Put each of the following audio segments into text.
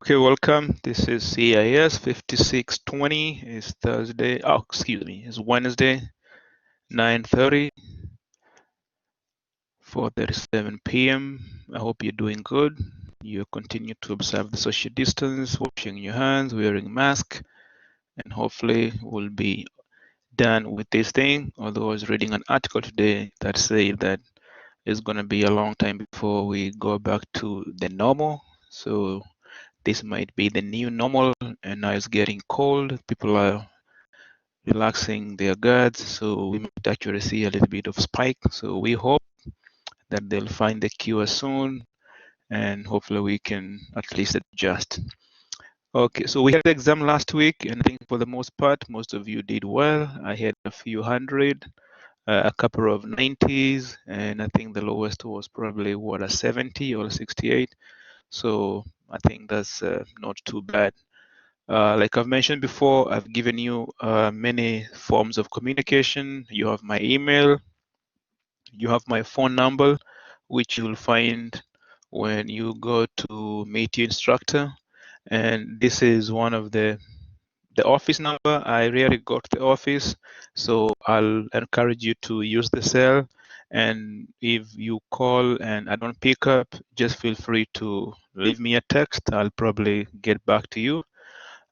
Okay, welcome. This is CIS 5620. It's Thursday. Oh, excuse me. It's Wednesday, 9:30, 4:37 p.m. I hope you're doing good. You continue to observe the social distance, washing your hands, wearing mask, and hopefully we'll be done with this thing. Although I was reading an article today that said that it's going to be a long time before we go back to the normal. So this might be the new normal, and now it's getting cold. People are relaxing their guards, so we might actually see a little bit of spike. So we hope that they'll find the cure soon, and hopefully we can at least adjust. Okay, so we had the exam last week, and I think for the most part, most of you did well. I had a few hundred, a couple of 90s, and I think the lowest was probably what, a 70 or a 68. So I think that's not too bad. Like I've mentioned before, I've given you many forms of communication. You have my email, you have my phone number, which you'll find when you go to Meet Your Instructor. And this is one of the office number. I rarely go to the office, so I'll encourage you to use the cell. And if you call and I don't pick up, just feel free to leave me a text. I'll probably get back to you.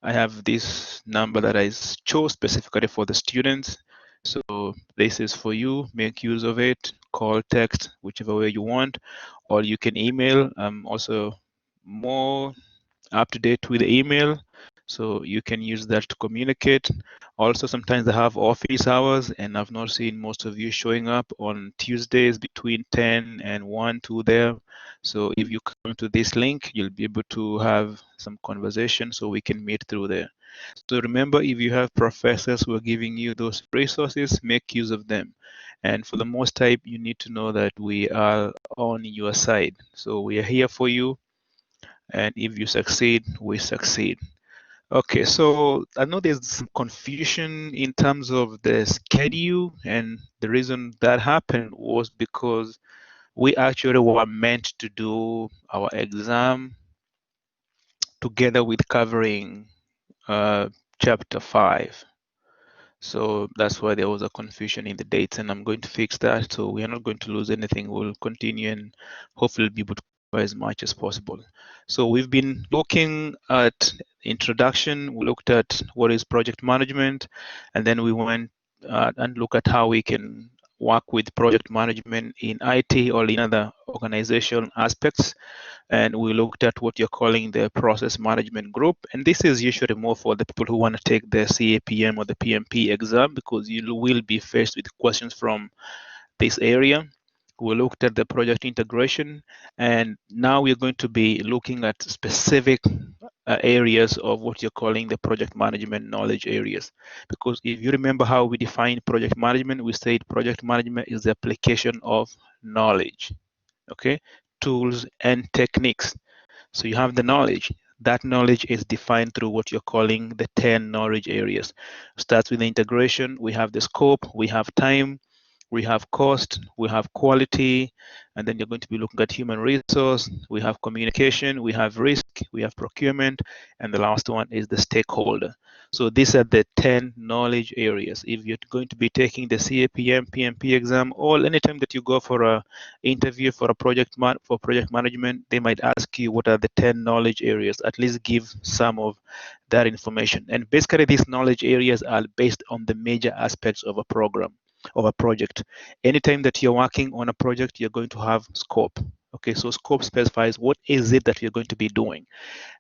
I have this number that I chose specifically for the students. So this is for you. Make use of it. Call, text, whichever way you want, or you can email. I'm also more up to date with the email, so you can use that to communicate. Also, sometimes they have office hours, and I've not seen most of you showing up on Tuesdays between 10 and 1, 2 there. So if you come to this link, you'll be able to have some conversation so we can meet through there. So remember, if you have professors who are giving you those resources, make use of them. And for the most type, you need to know that we are on your side. So we are here for you, and if you succeed, we succeed. Okay, so I know there's some confusion in terms of the schedule, and the reason that happened was because we actually were meant to do our exam together with covering chapter 5. So that's why there was a confusion in the dates, and I'm going to fix that. So we are not going to lose anything. We'll continue and hopefully be able to cover as much as possible. So we've been looking at introduction. We looked at what is project management, and then we went and look at how we can work with project management in IT or in other organizational aspects. And we looked at what you're calling the process management group. And this is usually more for the people who want to take the CAPM or the PMP exam, because you will be faced with questions from this area. We looked at the project integration, and now we're going to be looking at specific areas of what you're calling the project management knowledge areas. Because if you remember how we defined project management, we said project management is the application of knowledge, okay, tools and techniques. So you have the knowledge. That knowledge is defined through what you're calling the 10 knowledge areas. Starts with the integration. We have the scope, we have time, we have cost, we have quality, and then you're going to be looking at human resource, we have communication, we have risk, we have procurement, and the last one is the stakeholder. So these are the 10 knowledge areas. If you're going to be taking the CAPM, PMP exam, or anytime that you go for a interview for a project management, they might ask you what are the 10 knowledge areas. At least give some of that information. And basically these knowledge areas are based on the major aspects of a program, of a project. Anytime that you're working on a project, you're going to have scope. Okay, so scope specifies what is it that you're going to be doing.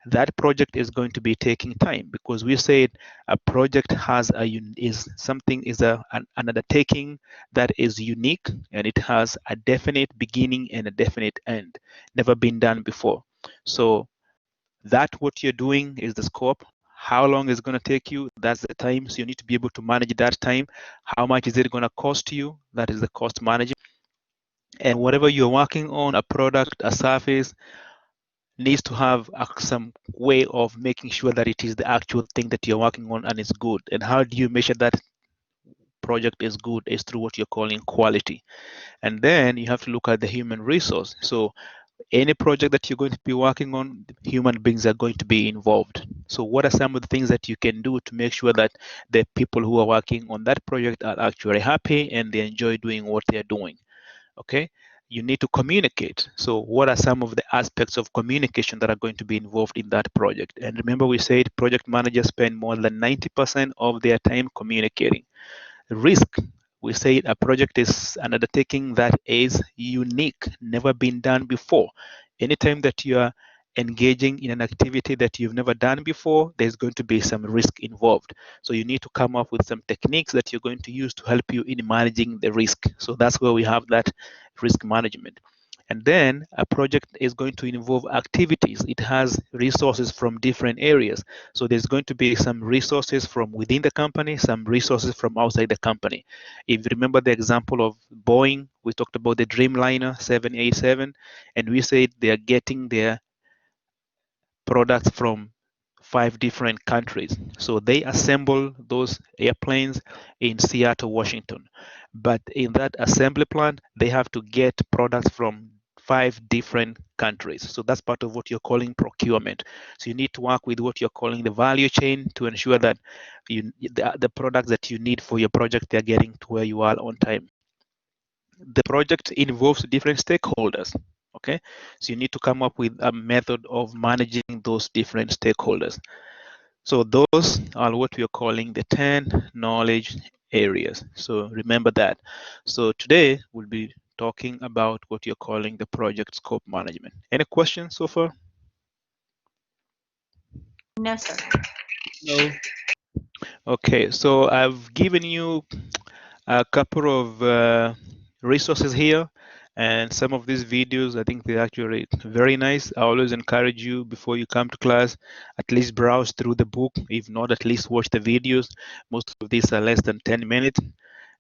That project is going to be taking time, because we said a project has an undertaking that is unique, and it has a definite beginning and a definite end, never been done before. So that what you're doing is the scope. How long is it going to take you? That's the time. So you need to be able to manage that time. How much is it going to cost you? That is the cost management. And whatever you're working on, a product, a service, needs to have some way of making sure that it is the actual thing that you're working on and it's good. And how do you measure that project is good? Is through what you're calling quality. And then you have to look at the human resource. So Any project that you're going to be working on, human beings are going to be involved. So what are some of the things that you can do to make sure that the people who are working on that project are actually happy and they enjoy doing what they're doing? Okay, you need to communicate. So what are some of the aspects of communication that are going to be involved in that project? And remember, we said project managers spend more than 90% of their time communicating. Risk, we say a project is an undertaking that is unique, never been done before. Anytime that you are engaging in an activity that you've never done before, there's going to be some risk involved. So you need to come up with some techniques that you're going to use to help you in managing the risk. So that's where we have that risk management. And then a project is going to involve activities. It has resources from different areas. So there's going to be some resources from within the company, some resources from outside the company. If you remember the example of Boeing, we talked about the Dreamliner 787, and we said they are getting their products from 5 different countries. So they assemble those airplanes in Seattle, Washington. But in that assembly plant, they have to get products from 5 different countries. So that's part of what you're calling procurement. So you need to work with what you're calling the value chain to ensure that the products that you need for your project, they're getting to where you are on time. The project involves different stakeholders. Okay, so you need to come up with a method of managing those different stakeholders. So those are what we are calling the 10 knowledge areas. So remember that. So today we'll be talking about what you're calling the project scope management. Any questions so far? No, sir. No. Okay, so I've given you a couple of resources here, and some of these videos, I think they're actually very nice. I always encourage you before you come to class, at least browse through the book. If not, at least watch the videos. Most of these are less than 10 minutes.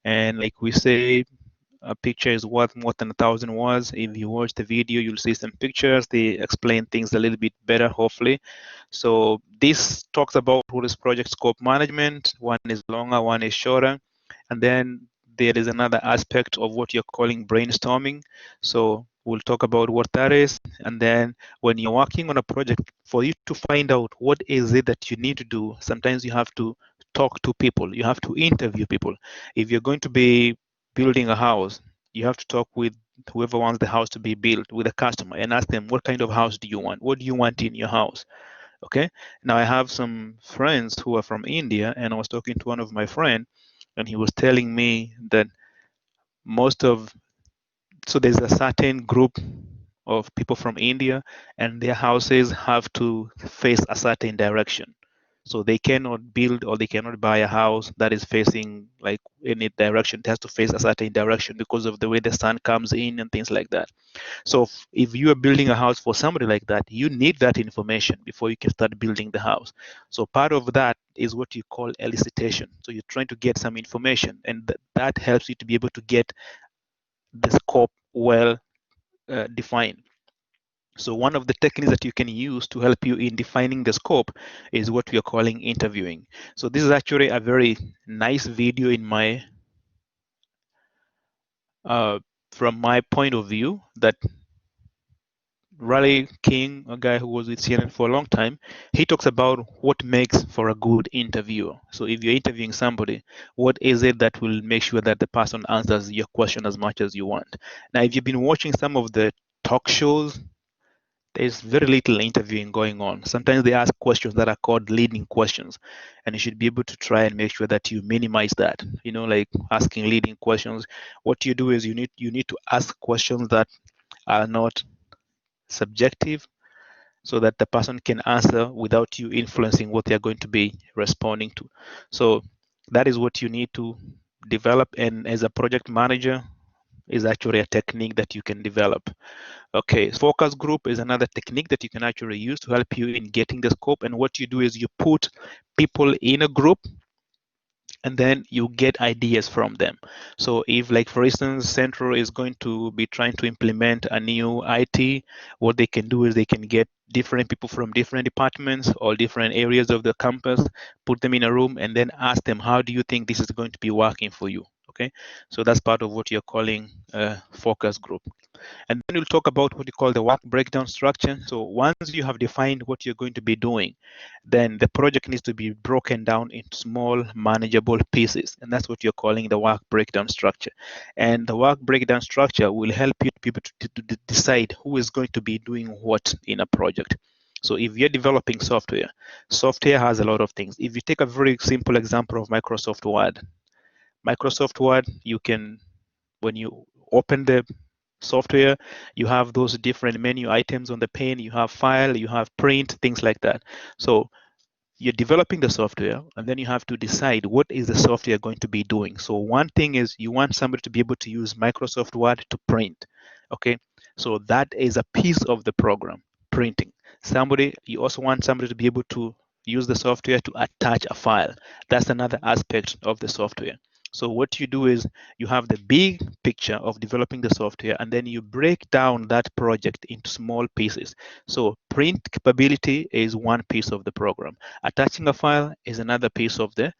And like we say, a picture is worth more than 1,000 words. If you watch the video, you'll see some pictures. They explain things a little bit better, hopefully. So this talks about what is project scope management. One is longer, one is shorter. And then there is another aspect of what you're calling brainstorming. So we'll talk about what that is. And then when you're working on a project, for you to find out what is it that you need to do, sometimes you have to talk to people. You have to interview people. If you're going to be building a house, you have to talk with whoever wants the house to be built, with a customer, and ask them, what kind of house do you want? What do you want in your house? Okay. Now I have some friends who are from India, and I was talking to one of my friends, and he was telling me that most of so there's a certain group of people from India, and their houses have to face a certain direction. So they cannot build or they cannot buy a house that is facing like any direction. It has to face a certain direction because of the way the sun comes in and things like that. So if you are building a house for somebody like that, you need that information before you can start building the house. So part of that is what you call elicitation. So you're trying to get some information, and that helps you to be able to get the scope well defined. So one of the techniques that you can use to help you in defining the scope is what we are calling interviewing. So this is actually a very nice video in my from my point of view, that Riley King, a guy who was with CNN for a long time, he talks about what makes for a good interviewer. So if you're interviewing somebody, what is it that will make sure that the person answers your question as much as you want? Now, if you've been watching some of the talk shows, there's very little interviewing going on. Sometimes they ask questions that are called leading questions, and you should be able to try and make sure that you minimize that. You know, like asking leading questions. What you do is you need to ask questions that are not subjective, so that the person can answer without you influencing what they're going to be responding to. So that is what you need to develop, and as a project manager, is actually a technique that you can develop. Okay, focus group is another technique that you can actually use to help you in getting the scope. And what you do is you put people in a group, and then you get ideas from them. So if, like for instance, Central is going to be trying to implement a new IT, what they can do is they can get different people from different departments or different areas of the campus, put them in a room, and then ask them, how do you think this is going to be working for you? Okay, so that's part of what you're calling a focus group. And then we'll talk about what you call the work breakdown structure. So once you have defined what you're going to be doing, then the project needs to be broken down into small, manageable pieces. And that's what you're calling the work breakdown structure. And the work breakdown structure will help you people to decide who is going to be doing what in a project. So if you're developing software, software has a lot of things. If you take a very simple example of Microsoft Word, you can, when you open the software, you have those different menu items on the pane, you have file, you have print, things like that. So you're developing the software, and then you have to decide what is the software going to be doing. So one thing is you want somebody to be able to use Microsoft Word to print. Okay, so that is a piece of the program, printing. You also want somebody to be able to use the software to attach a file. That's another aspect of the software. So what you do is you have the big picture of developing the software, and then you break down that project into small pieces. So print capability is one piece of the program. Attaching a file is another piece of the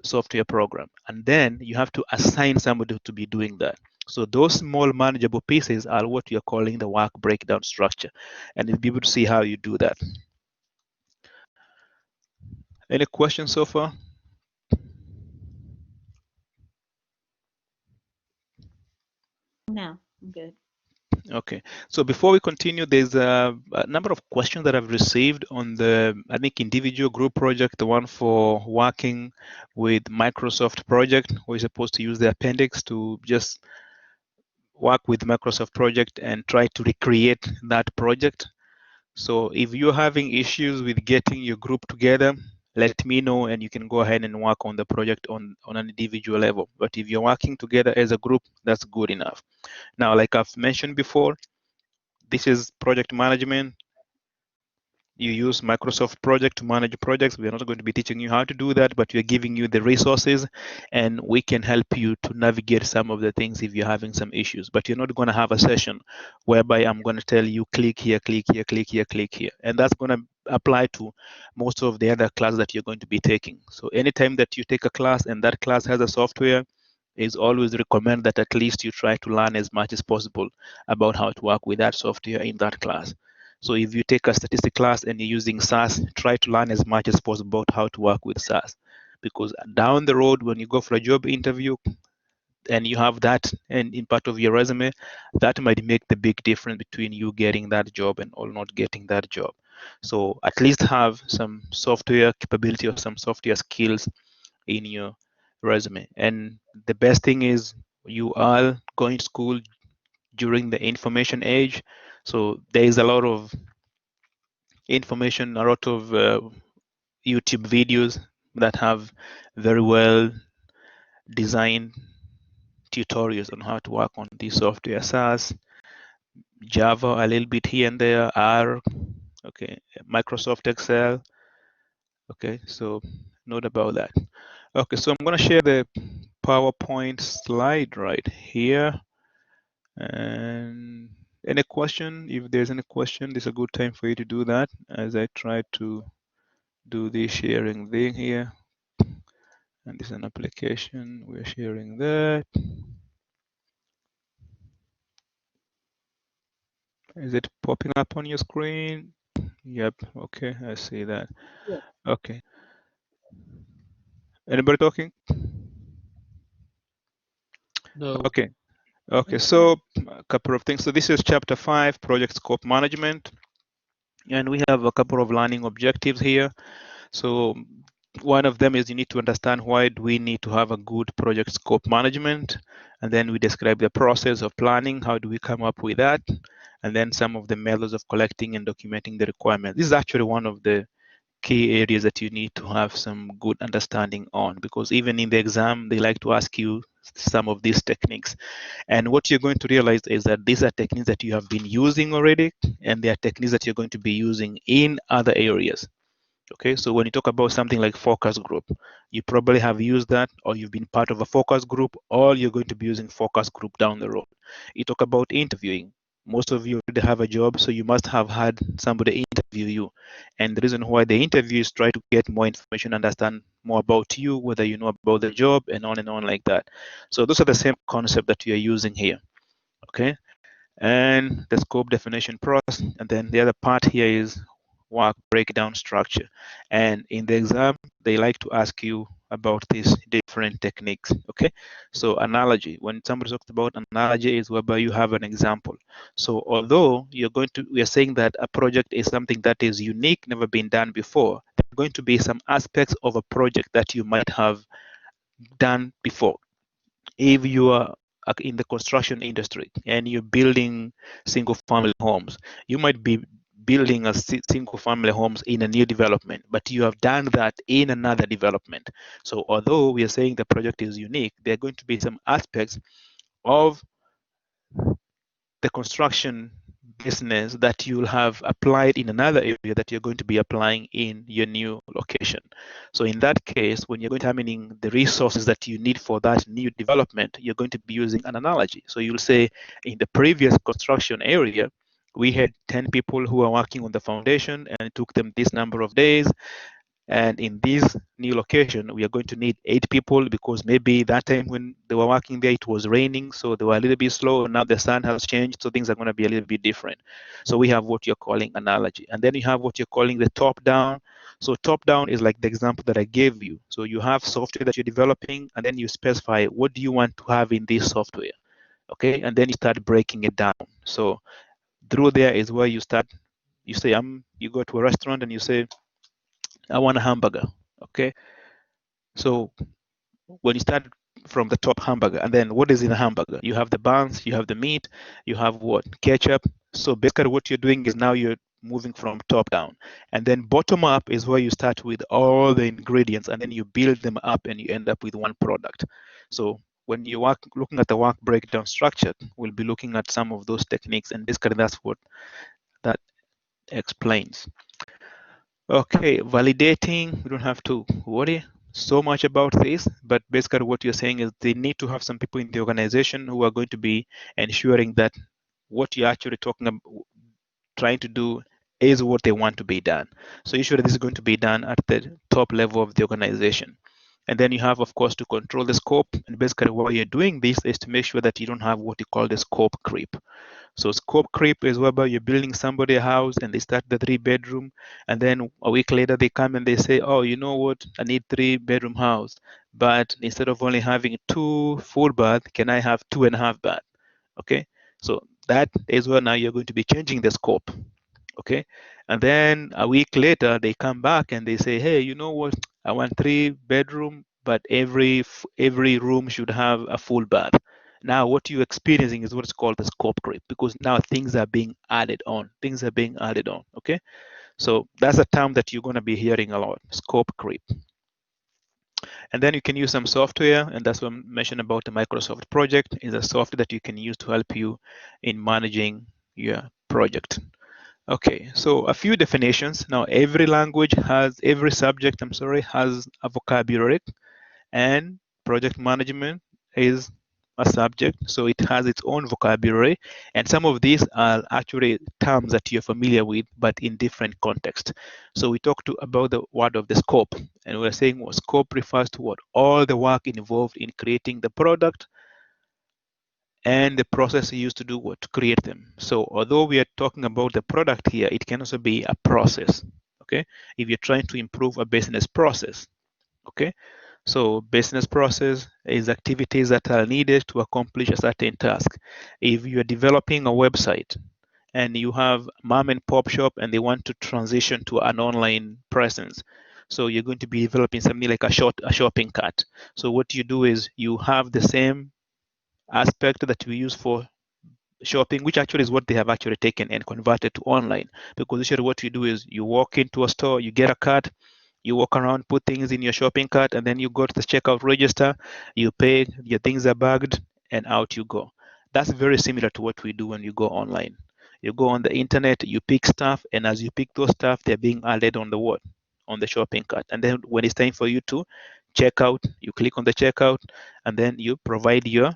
software program. And then you have to assign somebody to be doing that. So those small manageable pieces are what you're calling the work breakdown structure. And you'll be able to see how you do that. Any questions so far? No, I'm good. Okay, so before we continue, there's a number of questions that I've received on the, I think, individual group project, the one for working with Microsoft project, where you're supposed to use the appendix to just work with Microsoft project and try to recreate that project. So if you're having issues with getting your group together, let me know and you can go ahead and work on the project on an individual level. But if you're working together as a group, that's good enough. Now, like I've mentioned before, this is project management. You use Microsoft Project to manage projects. We're not going to be teaching you how to do that, but we're giving you the resources and we can help you to navigate some of the things if you're having some issues. But you're not going to have a session whereby I'm going to tell you click here, click here, click here, click here. And that's going to apply to most of the other classes that you're going to be taking. So anytime that you take a class and that class has a software, is always recommend that at least you try to learn as much as possible about how to work with that software in that class. So if you take a statistics class and you're using SAS, try to learn as much as possible about how to work with SAS. Because down the road, when you go for a job interview and you have that in part of your resume, that might make the big difference between you getting that job and or not getting that job. So at least have some software capability or some software skills in your resume. And the best thing is you are going to school during the information age. So there is a lot of information, a lot of YouTube videos that have very well designed tutorials on how to work on this software, SAS, Java, a little bit here and there, R, okay, Microsoft Excel. Okay, so note about that. Okay, so I'm going to share the PowerPoint slide right here. And any question? If there's any question, this is a good time for you to do that as I try to do the sharing thing here. And this is an application. We're sharing that. Is it popping up on your screen? Yep. Okay, I see that. Yeah. Okay. Anybody talking? No. Okay. Okay, so a couple of things. So this is chapter 5, project scope management. And we have a couple of learning objectives here. So one of them is you need to understand why do we need to have a good project scope management. And then we describe the process of planning. How do we come up with that? And then some of the methods of collecting and documenting the requirements. This is actually one of the key areas that you need to have some good understanding on, because even in the exam, they like to ask you some of these techniques. And what you're going to realize is that these are techniques that you have been using already, and they are techniques that you're going to be using in other areas. Okay, so when you talk about something like focus group, you probably have used that, or you've been part of a focus group, or you're going to be using focus group down the road. You talk about interviewing. Most of you already have a job, so you must have had somebody interview you. And the reason why they interview is try to get more information, understand more about you, whether you know about the job, and on like that. So those are the same concept that you are using here. Okay. And the scope definition process, and then the other part here is work breakdown structure. And in the exam, they like to ask you about these different techniques. Okay, so analogy, when somebody talks about analogy, is whereby you have an example. So although we are saying that a project is something that is unique, never been done before, there are going to be some aspects of a project that you might have done before. If you are in the construction industry and you're building single family homes, you might be building a single family homes in a new development, but you have done that in another development. So although we are saying the project is unique, there are going to be some aspects of the construction business that you'll have applied in another area that you're going to be applying in your new location. So in that case, when you're going to determining the resources that you need for that new development, you're going to be using an analogy. So you'll say, in the previous construction area, we had 10 people who are working on the foundation, and it took them this number of days. And in this new location, we are going to need 8 people, because maybe that time when they were working there, it was raining, so they were a little bit slow. Now the sun has changed, so things are going to be a little bit different. So we have what you're calling analogy. And then you have what you're calling the top down. So top down is like the example that I gave you. So you have software that you're developing, and then you specify what do you want to have in this software. Okay, and then you start breaking it down. So through there is where you start, you say, you go to a restaurant and you say, I want a hamburger. Okay, so when you start from the top, hamburger, and then what is in a hamburger? You have the buns, you have the meat, you have what? Ketchup. So basically what you're doing is now you're moving from top down. And then bottom up is where you start with all the ingredients, and then you build them up and you end up with one product. So when you are looking at the work breakdown structure, we'll be looking at some of those techniques, and basically that's what that explains. Okay, validating, we don't have to worry so much about this, but basically what you're saying is they need to have some people in the organization who are going to be ensuring that what you're actually talking about, trying to do, is what they want to be done. So usually this is going to be done at the top level of the organization. And then you have, of course, to control the scope. And basically why you're doing this is to make sure that you don't have what you call the scope creep. So scope creep is whereby you're building somebody a house and they start the 3-bedroom, and then a week later they come and they say, oh, you know what, I need 3-bedroom house, but instead of only having 2 full bath, can I have 2.5 bath? Okay, so that is where now you're going to be changing the scope. Okay, and then a week later they come back and they say, hey, you know what, I want 3-bedroom, but every room should have a full bath. Now what you're experiencing is what's called the scope creep, because now things are being added on. Okay, so that's a term that you're going to be hearing a lot, scope creep. And then you can use some software, and that's what I mentioned about the Microsoft project, is a software that you can use to help you in managing your project. Okay, so a few definitions. Now, every subject, has a vocabulary, and project management is a subject, so it has its own vocabulary. And some of these are actually terms that you're familiar with, but in different contexts. So we talked about the word of the scope, and we're saying what scope refers to what? All the work involved in creating the product and the process used to do what? To create them. So although we are talking about the product here, it can also be a process. Okay, if you're trying to improve a business process. Okay, so business process is activities that are needed to accomplish a certain task. If you're developing a website and you have mom and pop shop and they want to transition to an online presence, so you're going to be developing something like a shopping cart. So what you do is you have the same aspect that we use for shopping, which actually is what they have actually taken and converted to online. Because usually what you do is you walk into a store, you get a cart, you walk around, put things in your shopping cart, and then you go to the checkout register, you pay, your things are bagged, and out you go. That's very similar to what we do when you go online. You go on the internet, you pick stuff, and as you pick those stuff, they're being added on the what? On the shopping cart. And then when it's time for you to check out, you click on the checkout, and then you provide your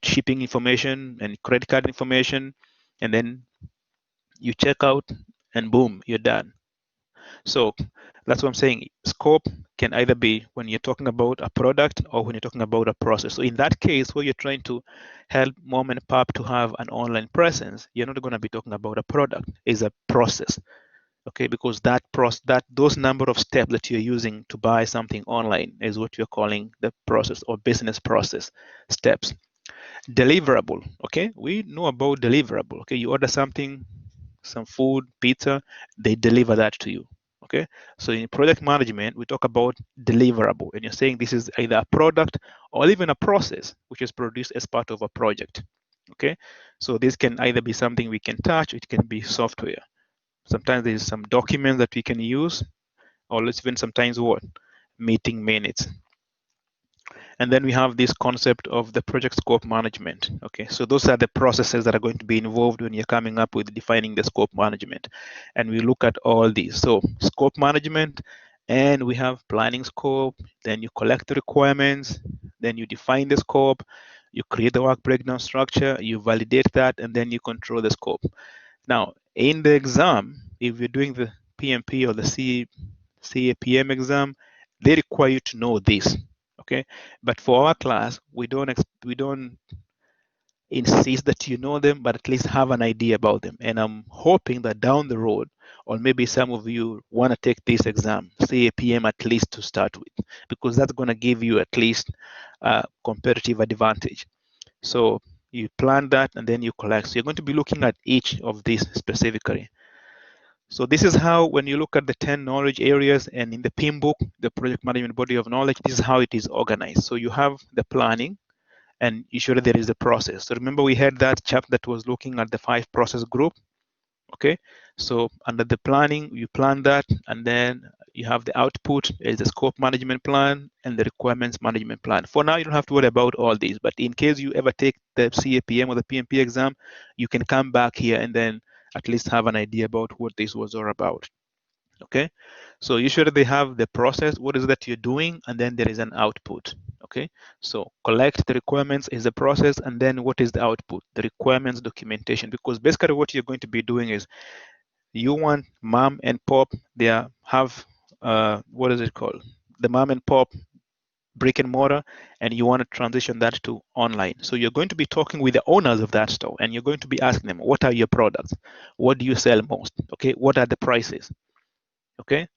shipping information and credit card information, and then You check out, and boom, you're done. So that's what I'm saying. Scope can either be when you're talking about a product or when you're talking about a process. So in that case, where you're trying to help mom and pop to have an online presence, you're not going to be talking about a product. It's a process. Okay, because those number of steps that you're using to buy something online is what you're calling the process or business process steps. Deliverable. Okay, we know about deliverable. Okay, you order something, some food, pizza, they deliver that to you. Okay, so in project management, we talk about deliverable, and you're saying this is either a product or even a process which is produced as part of a project. Okay, so this can either be something we can touch, it can be software. Sometimes there's some documents that we can use, or even sometimes what? Meeting minutes. And then we have this concept of the project scope management. Okay, so those are the processes that are going to be involved when you're coming up with defining the scope management. And we look at all these. So scope management, and we have planning scope, then you collect the requirements, then you define the scope, you create the work breakdown structure, you validate that, and then you control the scope. Now, in the exam, if you're doing the PMP or the CAPM exam, they require you to know this. Okay, but for our class, we don't insist that you know them, but at least have an idea about them. And I'm hoping that down the road, or maybe some of you want to take this exam, CAPM at least to start with, because that's going to give you at least a competitive advantage. So you plan that and then you collect. So you're going to be looking at each of these specifically. So this is how, when you look at the 10 knowledge areas and in the PIM book, the project management body of knowledge, this is how it is organized. So you have the planning, and usually there is the process. So remember we had that chapter that was looking at the 5 process group. Okay, so under the planning, you plan that, and then you have the output is the scope management plan and the requirements management plan. For now, you don't have to worry about all these, but in case you ever take the CAPM or the PMP exam, you can come back here and then at least have an idea about what this was all about. Okay, so usually they have the process, what is that you're doing, and then there is an output. Okay, so collect the requirements is the process, and then what is the output? The requirements documentation, because basically what you're going to be doing is you want mom and pop, they have what is it called, the mom and pop brick and mortar, and you want to transition that to online. So you're going to be talking with the owners of that store, and you're going to be asking them, what are your products, what do you sell most, okay, what are the prices. Okay,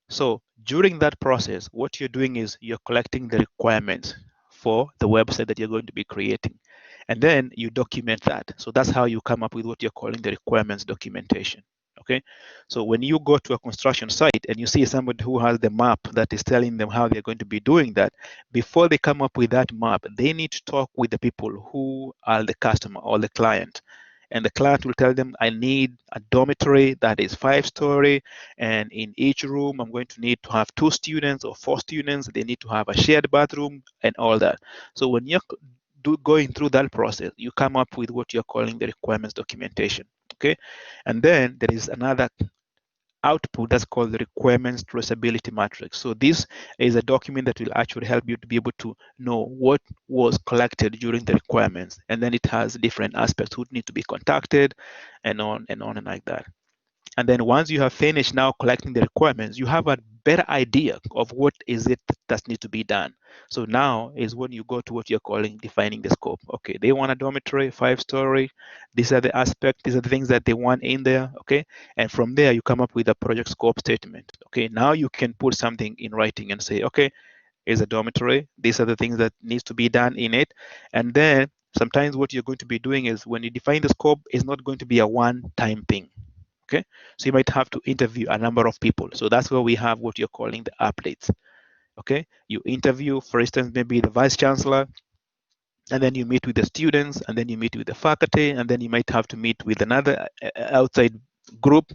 so during that process, what you're doing is you're collecting the requirements for the website that you're going to be creating, and then you document that. So that's how you come up with what you're calling the requirements documentation. Okay, so when you go to a construction site and you see somebody who has the map that is telling them how they're going to be doing that, before they come up with that map, they need to talk with the people who are the customer or the client. And the client will tell them, I need a dormitory that is 5-story, and in each room I'm going to need to have 2 students or 4 students. They need to have a shared bathroom and all that. So when you're going through that process, you come up with what you're calling the requirements documentation. Okay, and then there is another output that's called the requirements traceability matrix. So this is a document that will actually help you to be able to know what was collected during the requirements, and then it has different aspects who need to be contacted, and on and on and like that. And then once you have finished now collecting the requirements, you have a better idea of what is it that needs to be done. So now is when you go to what you're calling defining the scope. Okay, they want a dormitory, 5-story. These are the aspects, these are the things that they want in there. Okay, and from there you come up with a project scope statement. Okay, now you can put something in writing and say, okay, is a dormitory. These are the things that needs to be done in it. And then sometimes what you're going to be doing is when you define the scope, it's not going to be a one-time thing. Okay, so you might have to interview a number of people. So that's where we have what you're calling the updates. Okay, you interview, for instance, maybe the vice chancellor, and then you meet with the students, and then you meet with the faculty, and then you might have to meet with another outside group,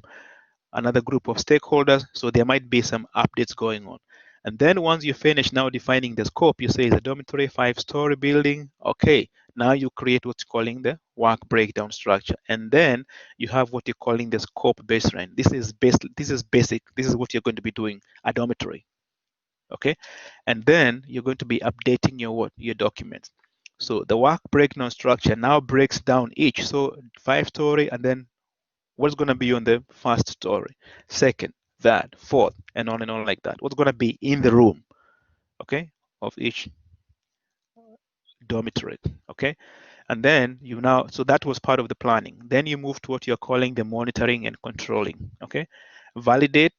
another group of stakeholders. So there might be some updates going on. And then once you finish now defining the scope, you say it's a dormitory 5-story building. Okay, now you create what's calling the work breakdown structure. And then you have what you're calling the scope baseline. This is basic. This is what you're going to be doing, a dormitory. Okay, and then you're going to be updating your documents. So the work breakdown structure now breaks down each. So 5-story, and then What's going to be on the first story, second, that, fourth, and on like that? What's going to be in the room, okay, of each dormitory, okay? And then you now, so that was part of the planning. Then you move to what you're calling the monitoring and controlling, okay? Validate,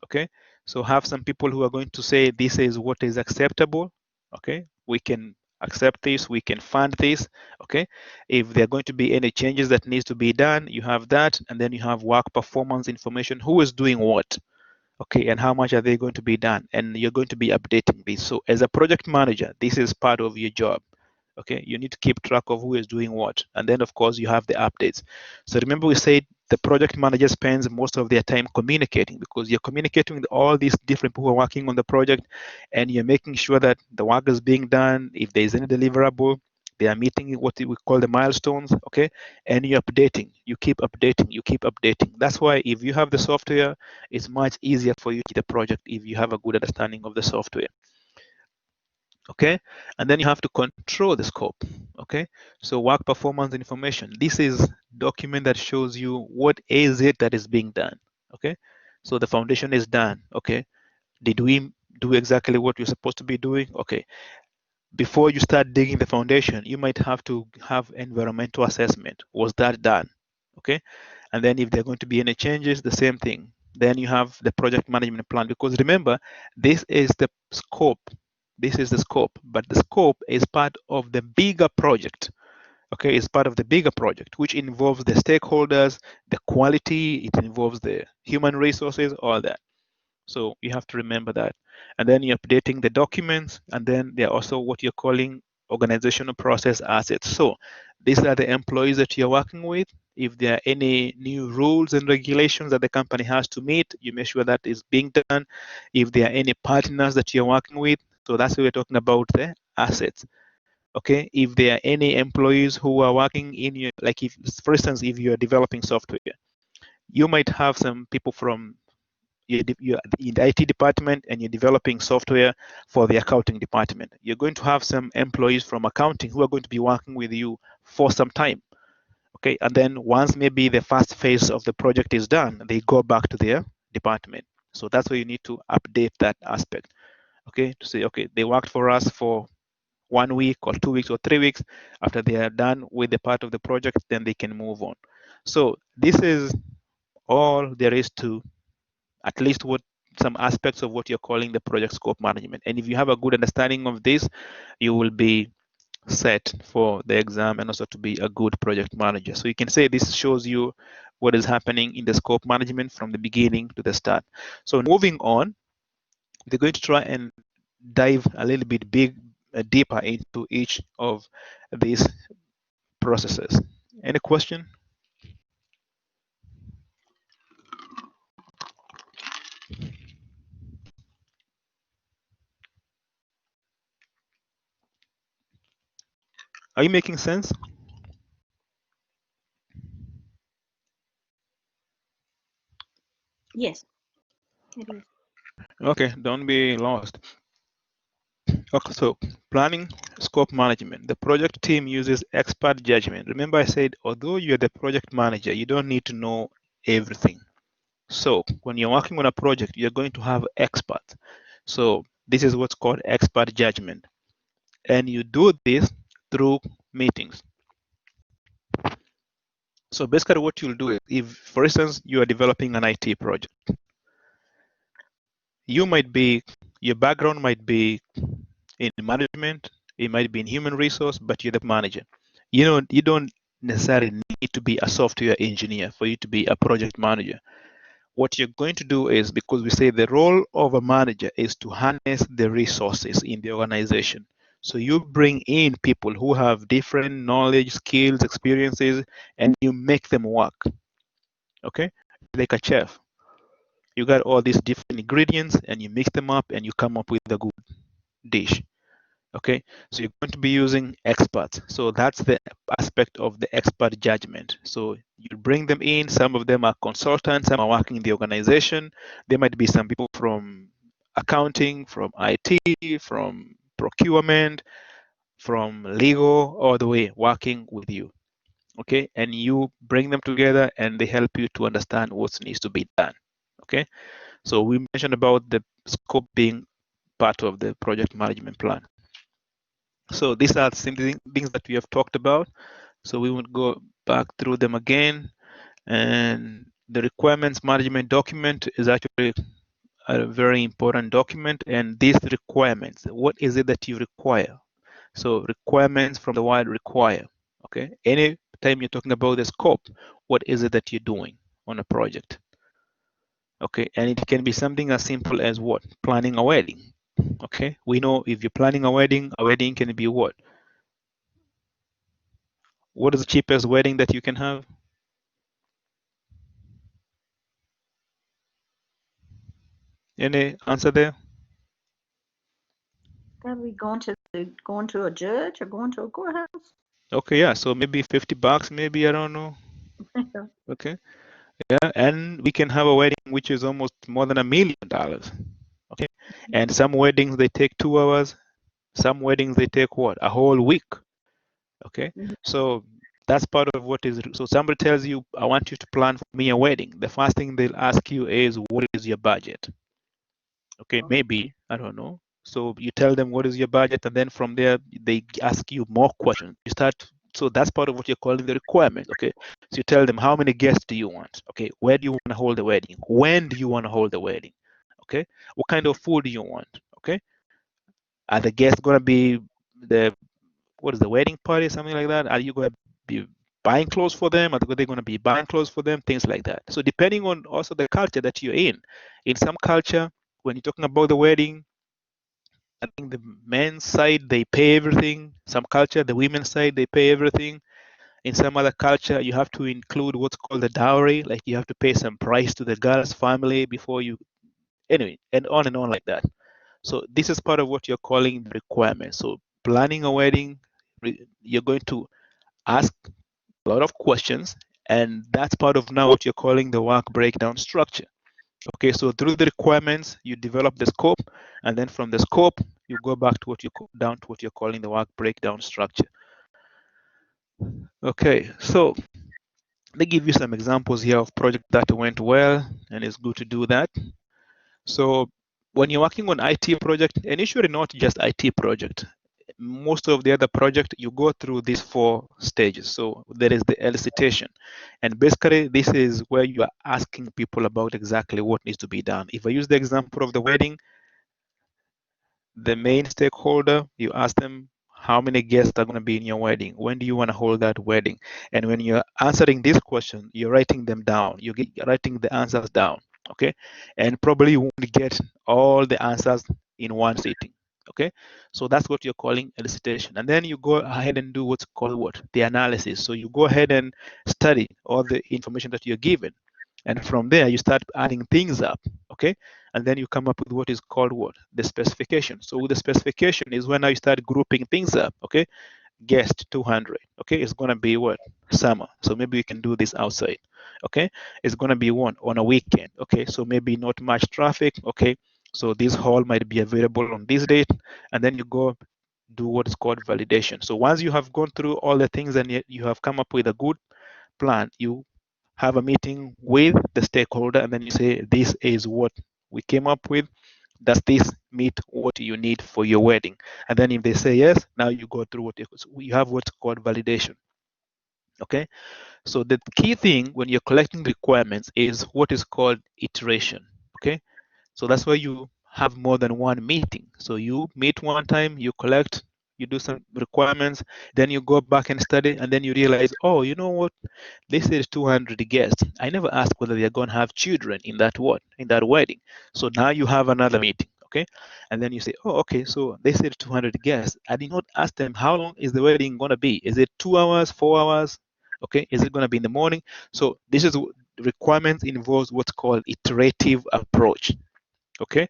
okay? So have some people who are going to say this is what is acceptable, okay? We can accept this, we can fund this, okay? If there are going to be any changes that needs to be done, you have that, and then you have work performance information, who is doing what, okay, and how much are they going to be done, and you're going to be updating this. So as a project manager, this is part of your job. Okay, you need to keep track of who is doing what, and then of course you have the updates. So remember we said the project manager spends most of their time communicating, because you're communicating with all these different people who are working on the project, and you're making sure that the work is being done. If there is any deliverable, they are meeting what we call the milestones, okay? And you're updating, you keep updating, you keep updating. That's why if you have the software, it's much easier for you to the project if you have a good understanding of the software. Okay, and then you have to control the scope. Okay, so work performance information, this is document that shows you what is it that is being done. Okay, so the foundation is done. Okay, did we do exactly what you're supposed to be doing? Okay, before you start digging the foundation, you might have to have environmental assessment. Was that done? Okay, and then if there are going to be any changes, the same thing. Then you have the project management plan, because remember, this is the scope. This is the scope, but the scope is part of the bigger project. Okay, it's part of the bigger project, which involves the stakeholders, the quality, it involves the human resources, all that. So you have to remember that. And then you're updating the documents, and then they're also what you're calling organizational process assets. So these are the employees that you're working with. If there are any new rules and regulations that the company has to meet, you make sure that is being done. If there are any partners that you're working with, so that's what we're talking about the assets. Okay, if there are any employees who are working in your, like if, for instance, if you're developing software, you might have some people from you're in the IT department and you're developing software for the accounting department. You're going to have some employees from accounting who are going to be working with you for some time. Okay, and then once maybe the first phase of the project is done, they go back to their department. So that's where you need to update that aspect. Okay, to say, okay, they worked for us for 1 week or 2 weeks or 3 weeks. After they are done with the part of the project, then they can move on. So this is all there is to at least what some aspects of what you're calling the project scope management. And if you have a good understanding of this, you will be set for the exam and also to be a good project manager. So you can say this shows you what is happening in the scope management from the beginning to the start. So moving on, they're going to try and dive a little bit deeper into each of these processes. Any question? Are you making sense? Yes, it is. Okay, don't be lost. Okay, so planning, scope management. The project team uses expert judgment. Remember I said, although you're the project manager, you don't need to know everything. So when you're working on a project, you're going to have experts. So this is what's called expert judgment. And you do this through meetings. So basically what you'll do is, if, for instance, you are developing an IT project, you might be, your background might be in management, it might be in human resource, but you're the manager. You don't necessarily need to be a software engineer for you to be a project manager. What you're going to do is, because we say the role of a manager is to harness the resources in the organization. So you bring in people who have different knowledge, skills, experiences, and you make them work. Okay? Like a chef. You got all these different ingredients and you mix them up and you come up with a good dish. Okay, so you're going to be using experts. So that's the aspect of the expert judgment. So you bring them in. Some of them are consultants, some are working in the organization. There might be some people from accounting, from IT, from procurement, from legal, all the way working with you. okay, and you bring them together and they help you to understand what needs to be done, okay. So we mentioned about the scope being part of the project management plan. So these are some things that we have talked about. So we would go back through them again. And the requirements management document is actually a very important document. And these requirements, what is it that you require? So requirements from the word require. Okay. Any time you're talking about the scope, what is it that you're doing on a project? Okay. And it can be something as simple as what? Planning a wedding. Okay. We know if you're planning a wedding can be what? What is the cheapest wedding that you can have? Any answer there? Gotta be going to a judge or going to a courthouse. Okay, yeah. So maybe $50, maybe, I don't know. Okay. Yeah, and we can have a wedding which is almost more than $1 million. Okay. And some weddings they take 2 hours, some weddings they take what? A whole week. Okay. Mhm. So that's part of what is so somebody tells you, I want you to plan for me a wedding. The first thing they'll ask you is what is your budget? Okay, maybe, I don't know. So you tell them what is your budget, and then from there they ask you more questions. You start, so that's part of what you're calling the requirements. Okay, so you tell them how many guests do you want? Okay, where do you want to hold the wedding? When do you want to hold the wedding? Okay, what kind of food do you want? Okay, are the guests gonna be the what is the wedding party, something like that? Are you gonna be buying clothes for them? Are they gonna be buying clothes for them? Things like that. So depending on also the culture that you're in some culture, when you're talking about the wedding, I think the men's side they pay everything. Some culture, the women's side they pay everything. In some other culture, you have to include what's called the dowry, like you have to pay some price to the girl's family before you. Anyway, and on like that. So this is part of what you're calling the requirements. So planning a wedding, you're going to ask a lot of questions, and that's part of now what you're calling the work breakdown structure. Okay, so through the requirements, you develop the scope, and then from the scope, you go back to what you down to what you're calling the work breakdown structure. Okay, so they give you some examples here of projects that went well, and it's good to do that. So when you're working on IT project, and usually not just IT project, most of the other project, you go through these 4 stages. So there is the elicitation, and basically this is where you are asking people about exactly what needs to be done. If I use the example of the wedding, the main stakeholder, you ask them how many guests are going to be in your wedding, when do you want to hold that wedding, and when you're answering this question, you're writing them down, you're writing the answers down, okay, and probably you won't get all the answers in one sitting, okay. So that's what you're calling elicitation, and then you go ahead and do what's called what, the analysis. So you go ahead and study all the information that you're given, and from there you start adding things up, okay, and then you come up with what is called what, the specification. So with the specification is when I start grouping things up, okay. Guest 200, okay, it's going to be what, summer, so maybe we can do this outside, okay. It's going to be one on a weekend, okay, so maybe not much traffic, okay, so this hall might be available on this date, and then you go do what is called validation. So once you have gone through all the things and you have come up with a good plan, you have a meeting with the stakeholder, and then you say, this is what we came up with. Does this meet what you need for your wedding? And then if they say yes, now you go through what you have what's called validation. Okay. So the key thing when you're collecting requirements is what is called iteration. Okay. So that's why you have more than one meeting. So you meet one time, you collect, you do some requirements, then you go back and study, and then you realize, oh, you know what? This is 200 guests. I never asked whether they're going to have children in that what, in that wedding. So now you have another meeting, okay? And then you say, oh, okay, so they said 200 guests. I did not ask them how long is the wedding going to be. Is it 2 hours, 4 hours? Okay, is it going to be in the morning? So this is requirements involves what's called iterative approach, okay?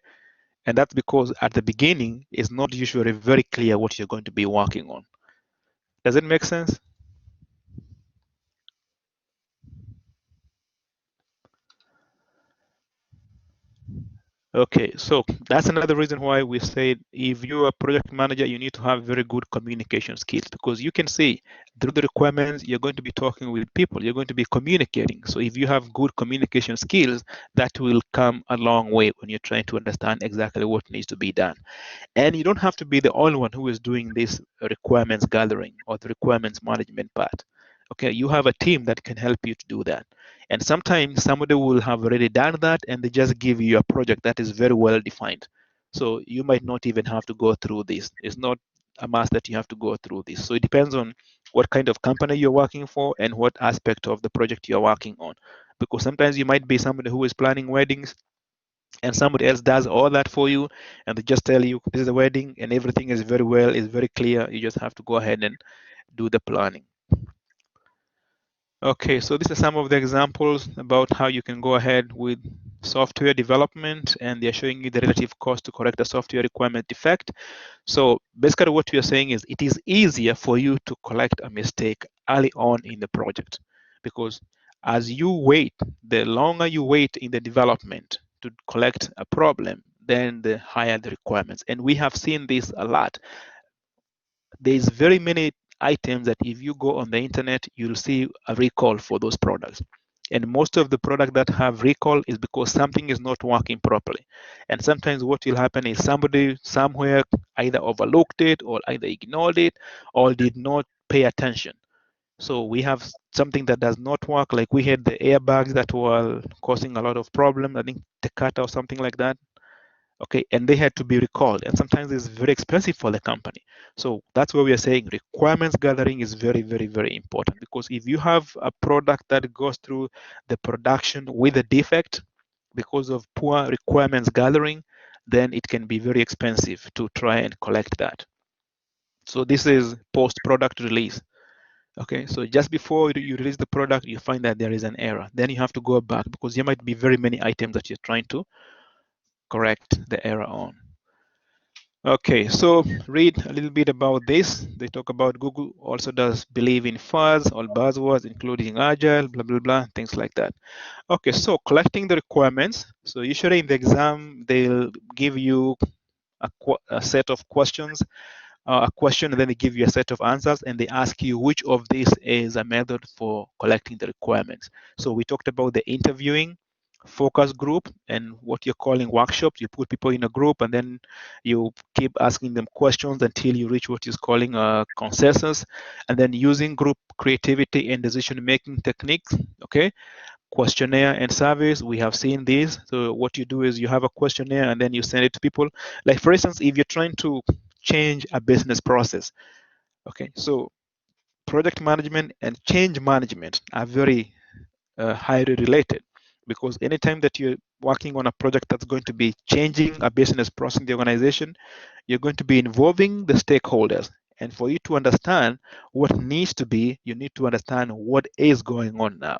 And that's because at the beginning, it's not usually very clear what you're going to be working on. Does it make sense? Okay, so that's another reason why we say if you're a project manager, you need to have very good communication skills, because you can see through the requirements, you're going to be talking with people, you're going to be communicating. So if you have good communication skills, that will come a long way when you're trying to understand exactly what needs to be done. And you don't have to be the only one who is doing this requirements gathering or the requirements management part. Okay, you have a team that can help you to do that. And sometimes somebody will have already done that and they just give you a project that is very well defined. So you might not even have to go through this. It's not a must that you have to go through this. So it depends on what kind of company you're working for and what aspect of the project you're working on. Because sometimes you might be somebody who is planning weddings and somebody else does all that for you, and they just tell you this is a wedding and everything is very well, is very clear. You just have to go ahead and do the planning. Okay, so these are some of the examples about how you can go ahead with software development, and they're showing you the relative cost to correct a software requirement defect. So basically what we are saying is it is easier for you to correct a mistake early on in the project, because as you wait, the longer you wait in the development to collect a problem, then the higher the requirements. And we have seen this a lot. There's very many items that if you go on the internet, you'll see a recall for those products. And most of the products that have recall is because something is not working properly. And sometimes what will happen is somebody somewhere either overlooked it or either ignored it or did not pay attention. So we have something that does not work, like we had the airbags that were causing a lot of problem. I think Takata or something like that. Okay, and they had to be recalled, and sometimes it's very expensive for the company. So that's why we are saying requirements gathering is very, very, very important, because if you have a product that goes through the production with a defect because of poor requirements gathering, then it can be very expensive to try and collect that. So this is post product release. Okay, so just before you release the product, you find that there is an error, then you have to go back because there might be very many items that you're trying to correct the error on. Okay, so read a little bit about this. They talk about Google also does believe in fuzz, all buzzwords, including agile, blah, blah, blah, things like that. Okay, so collecting the requirements. So usually in the exam, they'll give you a set of questions, a question, and then they give you a set of answers, and they ask you which of these is a method for collecting the requirements. So we talked about the interviewing, focus group, and what you're calling workshops. You put people in a group and then you keep asking them questions until you reach what is calling a consensus, and then using group creativity and decision making techniques. Okay, questionnaire and surveys, we have seen these. So what you do is you have a questionnaire and then you send it to people. Like for instance, if you're trying to change a business process, okay, so project management and change management are very highly related, because anytime that you're working on a project that's going to be changing a business process in the organization, you're going to be involving the stakeholders. And for you to understand what needs to be, you need to understand what is going on now.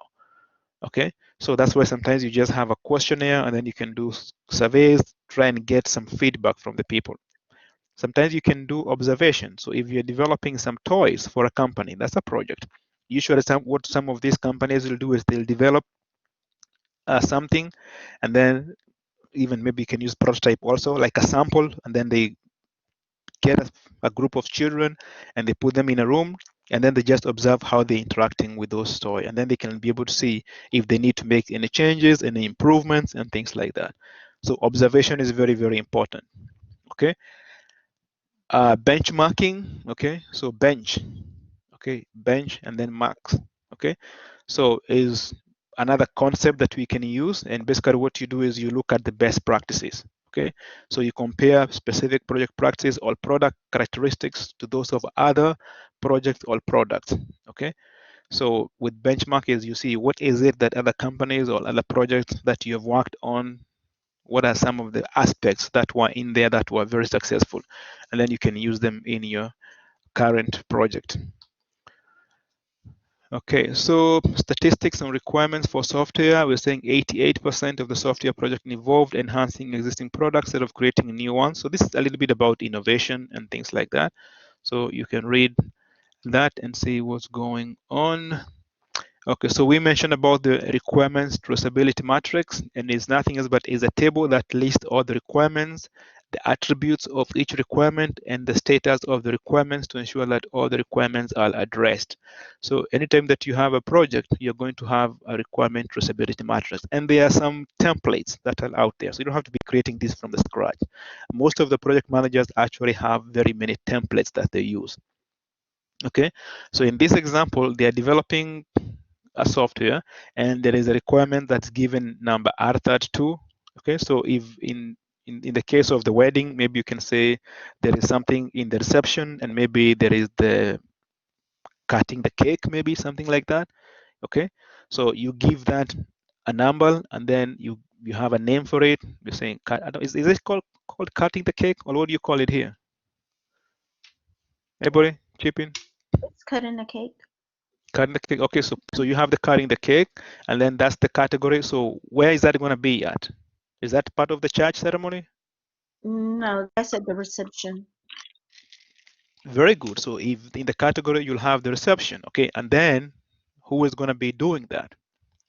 Okay, so that's why sometimes you just have a questionnaire and then you can do surveys, try and get some feedback from the people. Sometimes you can do observation. So if you're developing some toys for a company, that's a project. Usually what some of these companies will do is they'll develop something, and then even maybe you can use prototype also, like a sample, and then they get a group of children and they put them in a room, and then they just observe how they're interacting with those toys, and then they can be able to see if they need to make any changes, any improvements, and things like that. So observation is very, very important. Okay, benchmarking. Okay, so bench. Okay, bench and then marks. Okay, so is another concept that we can use, and basically what you do is you look at the best practices. Okay, so you compare specific project practices or product characteristics to those of other projects or products. Okay, so with benchmark is you see what is it that other companies or other projects that you have worked on, what are some of the aspects that were in there that were very successful, and then you can use them in your current project. Okay, so statistics and requirements for software, we're saying 88% of the software project involved enhancing existing products instead of creating new ones. So this is a little bit about innovation and things like that. So you can read that and see what's going on. Okay, so we mentioned about the requirements traceability matrix, and it's nothing else but is a table that lists all the requirements, the attributes of each requirement, and the status of the requirements to ensure that all the requirements are addressed. So anytime that you have a project, you're going to have a requirement traceability matrix, and there are some templates that are out there. So you don't have to be creating this from the scratch. Most of the project managers actually have very many templates that they use. Okay, so in this example, they are developing a software and there is a requirement that's given number R32. Okay, so if in the case of the wedding, maybe you can say there is something in the reception and maybe there is the cutting the cake, maybe something like that. Okay, so you give that a number and then you have a name for it. You're saying, is it called cutting the cake, or what do you call it here? Anybody chip in? It's cutting the cake. Cutting the cake. Okay, so you have the cutting the cake, and then that's the category. So where is that going to be at? Is that part of the church ceremony? No, that's at the reception. Very good. So if in the category you'll have the reception, okay, and then who is going to be doing that?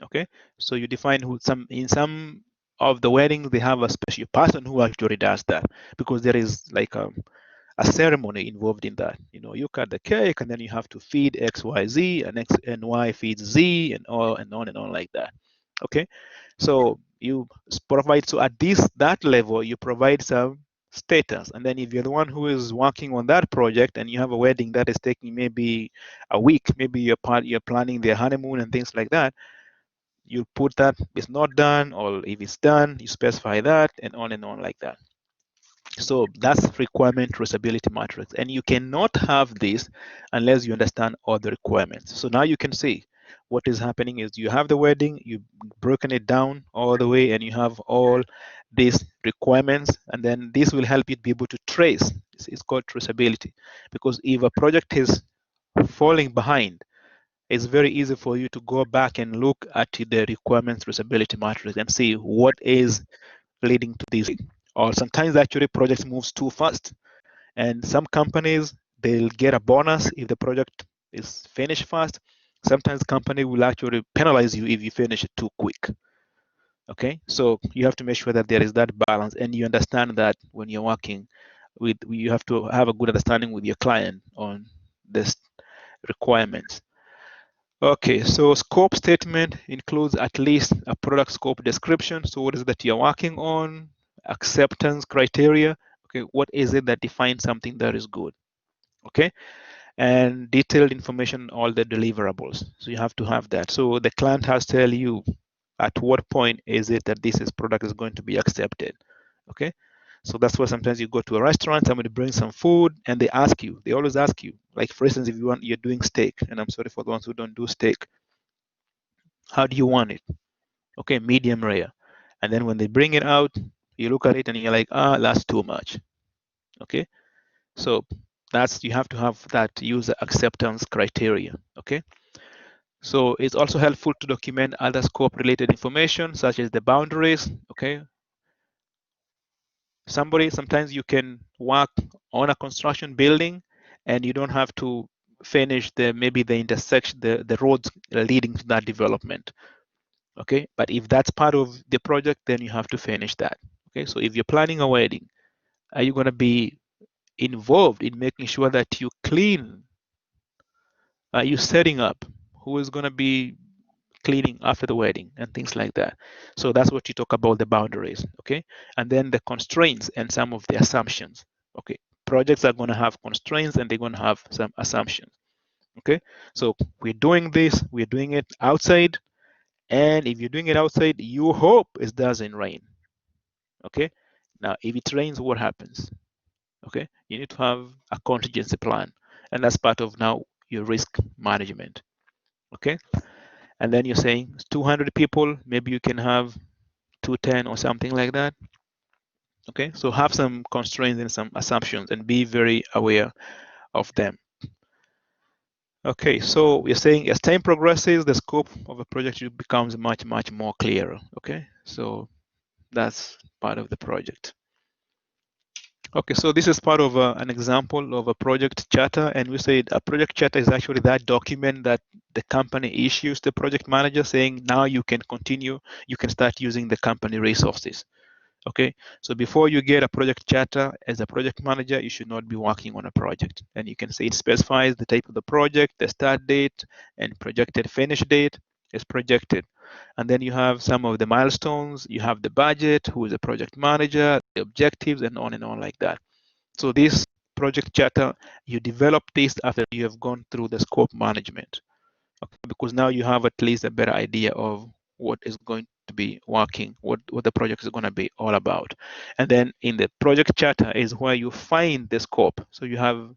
Okay, so you define who in some of the weddings they have a special person who actually does that because there is like a ceremony involved in that. You know, you cut the cake and then you have to feed X, Y, Z, and X and Y feeds Z, and all and on like that. Okay, so you provide, so at that level you provide some status, and then if you're the one who is working on that project and you have a wedding that is taking maybe a week, maybe you're planning their honeymoon and things like that, you put that it's not done, or if it's done you specify that, and on like that. So that's requirement traceability matrix. And you cannot have this unless you understand all the requirements. So now you can see what is happening is you have the wedding, you've broken it down all the way, and you have all these requirements. And then this will help you to be able to trace. It's called traceability. Because if a project is falling behind, it's very easy for you to go back and look at the requirements traceability matrix and see what is leading to this. Or sometimes actually projects moves too fast, and some companies they'll get a bonus if the project is finished fast. Sometimes company will actually penalize you if you finish it too quick. Okay, so you have to make sure that there is that balance, and you understand that when you're working with, you have to have a good understanding with your client on this requirements. Okay, so scope statement includes at least a product scope description. So what is it that you're working on? Acceptance criteria. Okay, what is it that defines something that is good? Okay, and detailed information on all the deliverables. So you have to have that. So the client has to tell you at what point is it that product is going to be accepted. Okay, so that's why sometimes you go to a restaurant, somebody brings some food, and they always ask you, like for instance, if you're doing steak, and I'm sorry for the ones who don't do steak, how do you want it? Okay, medium rare. And then when they bring it out, you look at it and you're like, that's too much. Okay, so you have to have that user acceptance criteria. Okay, so it's also helpful to document other scope related information such as the boundaries. Okay, sometimes you can work on a construction building and you don't have to finish maybe the intersection, the roads leading to that development. Okay, but if that's part of the project, then you have to finish that. Okay, so if you're planning a wedding, are you going to be involved in making sure that you clean? Are you setting up who is going to be cleaning after the wedding and things like that? So that's what you talk about, the boundaries. Okay, and then the constraints and some of the assumptions. Okay, projects are going to have constraints and they're going to have some assumptions. Okay, so we're doing it outside, and if you're doing it outside, you hope it doesn't rain. Okay, now if it rains, what happens? Okay, you need to have a contingency plan, and that's part of now your risk management. Okay, and then you're saying 200 people, maybe you can have 210 or something like that. Okay, so have some constraints and some assumptions and be very aware of them. Okay, so we're saying as time progresses, the scope of a project becomes much more clearer. Okay, so that's part of the project. Okay, so this is part of an example of a project charter, and we said a project charter is actually that document that the company issues the project manager saying now you can continue, you can start using the company resources. Okay, so before you get a project charter as a project manager, you should not be working on a project. And you can say it specifies the type of the project, the start date, and projected finish date is projected. And then you have some of the milestones, you have the budget, who is the project manager, the objectives, and on like that. So this project charter, you develop this after you have gone through the scope management. Okay, because now you have at least a better idea of what is going to be working, what the project is going to be all about. And then in the project charter is where you find the scope. So you have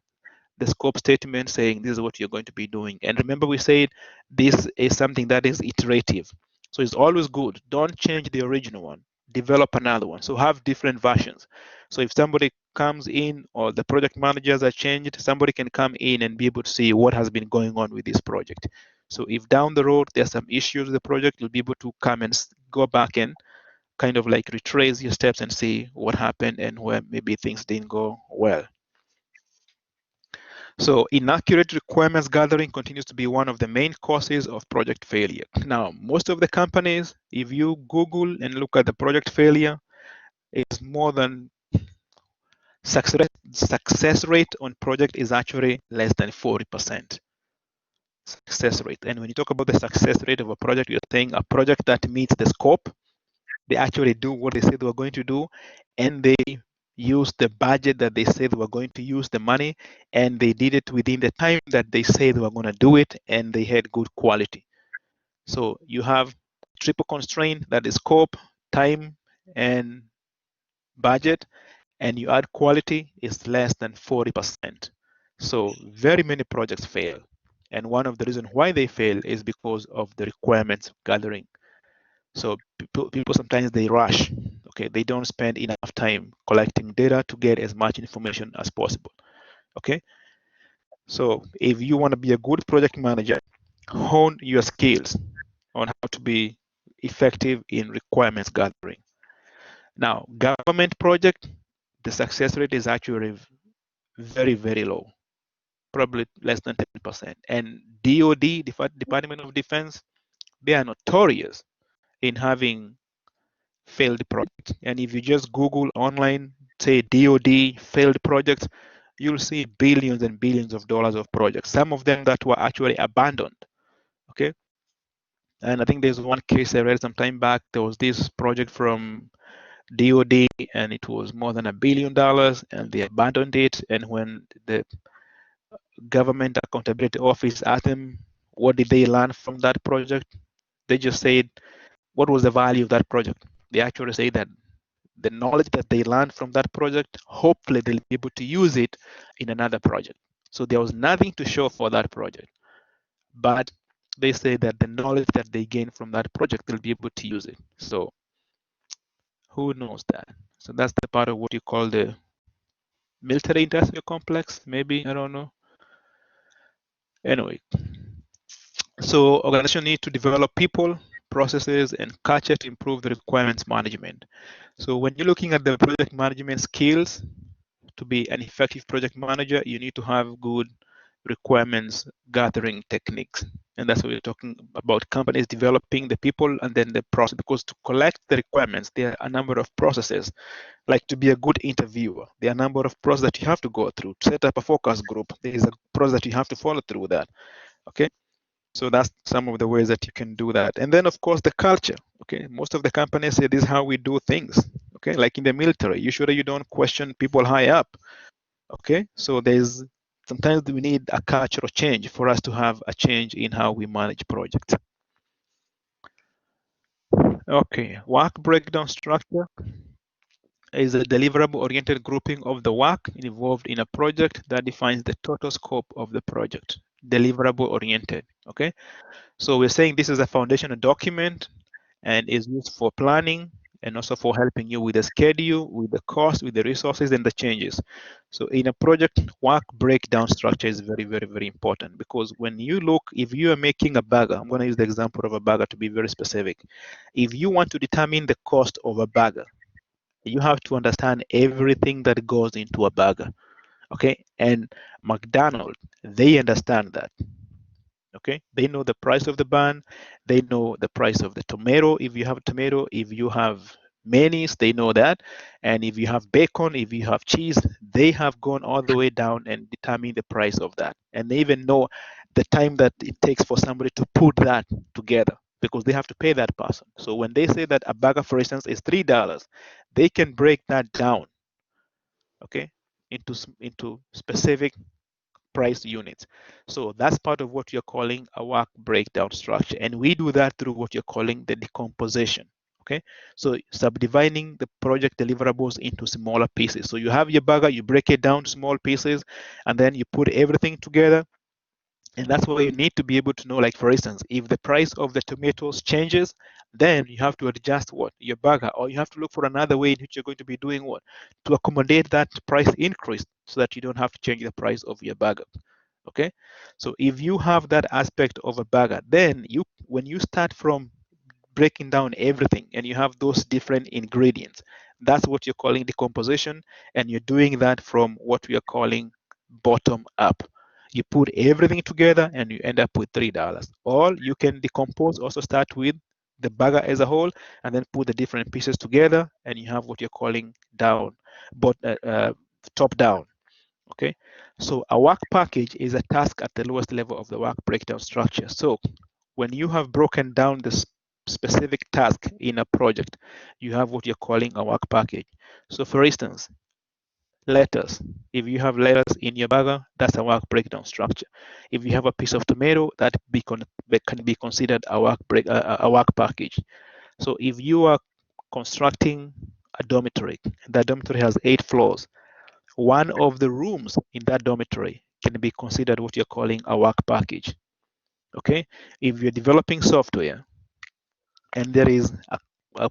the scope statement saying this is what you're going to be doing. And remember, we said this is something that is iterative. So it's always good. Don't change the original one. Develop another one. So have different versions. So if somebody comes in or the project managers are changed, somebody can come in and be able to see what has been going on with this project. So if down the road there's some issues with the project, you'll be able to come and go back and kind of like retrace your steps and see what happened and where maybe things didn't go well. So inaccurate requirements gathering continues to be one of the main causes of project failure. Now, most of the companies, if you Google and look at the project failure, it's more than success rate on project is actually less than 40% success rate. And when you talk about the success rate of a project, you're saying a project that meets the scope, they actually do what they said they were going to do, and they use the budget that they said they were going to use the money, and they did it within the time that they said they were going to do it, and they had good quality. So you have triple constraint, that is scope, time, and budget, and you add quality, is less than 40%. So very many projects fail. And one of the reasons why they fail is because of the requirements gathering. So people sometimes they rush. Okay, they don't spend enough time collecting data to get as much information as possible. Okay, so if you want to be a good project manager, hone your skills on how to be effective in requirements gathering. Now, government project, the success rate is actually very, very low, probably less than 10%. And DoD, Department of Defense, they are notorious in having failed projects. And if you just Google online, say DoD failed projects, you'll see billions and billions of dollars of projects, some of them that were actually abandoned. Okay. And I think there's one case I read some time back. There was this project from DoD, and it was more than $1 billion, and they abandoned it. And when the government accountability office asked them, what did they learn from that project? They just said, what was the value of that project? They actually say that the knowledge that they learned from that project, hopefully they'll be able to use it in another project. So there was nothing to show for that project, but they say that the knowledge that they gain from that project, they'll be able to use it. So who knows that? So that's the part of what you call the military industrial complex, maybe, I don't know. Anyway, so organization need to develop people, processes, and culture to improve the requirements management. So when you're looking at the project management skills, to be an effective project manager, you need to have good requirements gathering techniques. And that's what we're talking about, companies developing the people and then the process. Because to collect the requirements, there are a number of processes. Like to be a good interviewer, there are a number of processes that you have to go through. To set up a focus group, there is a process that you have to follow through with that. Okay. So that's some of the ways that you can do that. And then, of course, the culture. Okay. Most of the companies say this is how we do things. Okay. Like in the military, usually you don't question people high up. Okay, so there's sometimes we need a cultural change for us to have a change in how we manage projects. Okay, work breakdown structure is a deliverable-oriented grouping of the work involved in a project that defines the total scope of the project. Deliverable-oriented, okay? So we're saying this is a foundational document and is used for planning and also for helping you with the schedule, with the cost, with the resources and the changes. So in a project, work breakdown structure is very, very, very important, because when you look, if you are making a burger, I'm going to use the example of a burger to be very specific. If you want to determine the cost of a burger, You have to understand everything that goes into a burger. Okay, and McDonald's, they understand that. Okay, they know the price of the bun, they know the price of the tomato. If you have tomato, if you have mayonnaise, they know that. And if you have bacon, if you have cheese, they have gone all the way down and determined the price of that. And they even know the time that it takes for somebody to put that together, because they have to pay that person. So when they say that a burger, for instance, is $3, they can break that down, okay, into specific price units. So that's part of what you're calling a work breakdown structure. And we do that through what you're calling the decomposition. Okay, so subdividing the project deliverables into smaller pieces. So you have your burger, you break it down small pieces, and then you put everything together. And that's why you need to be able to know, like, for instance, if the price of the tomatoes changes, then you have to adjust what? Your burger, or you have to look for another way in which you're going to be doing what? To accommodate that price increase so that you don't have to change the price of your burger. Okay, so if you have that aspect of a burger, then you, when you start from breaking down everything and you have those different ingredients, that's what you're calling decomposition. And you're doing that from what we are calling bottom up. You put everything together and you end up with $3. Or you can decompose, also start with the burger as a whole, and then put the different pieces together, and you have what you're calling down, but top down. Okay, so a work package is a task at the lowest level of the work breakdown structure. So when you have broken down the specific task in a project, you have what you're calling a work package. So for instance, lettuce. If you have lettuce in your burger, that's a work breakdown structure. If you have a piece of tomato, that can be considered a work package. So if you are constructing a dormitory, that dormitory has 8 floors, one of the rooms in that dormitory can be considered what you're calling a work package. Okay, if you're developing software and there is a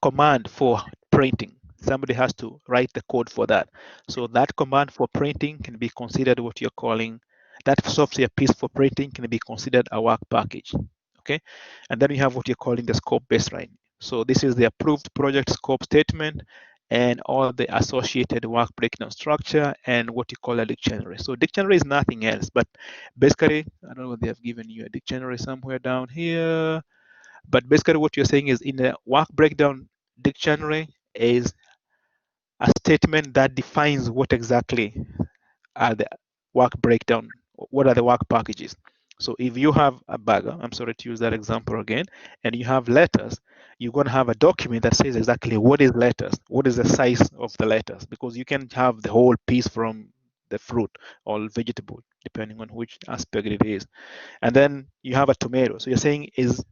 command for printing, somebody has to write the code for that. So that command for printing can be considered what you're calling, that software piece for printing can be considered a work package. Okay, and then you have what you're calling the scope baseline. So this is the approved project scope statement and all the associated work breakdown structure and what you call a dictionary. So dictionary is nothing else, but basically, I don't know if they have given you a dictionary somewhere down here, but basically what you're saying is, in the work breakdown dictionary is a statement that defines what exactly are the work breakdown, what are the work packages. So if you have a burger, I'm sorry to use that example again, and you have lettuce, you're going to have a document that says exactly what is lettuce, what is the size of the lettuce, because you can have the whole piece from the fruit or vegetable, depending on which aspect it is. And then you have a tomato. So you're saying is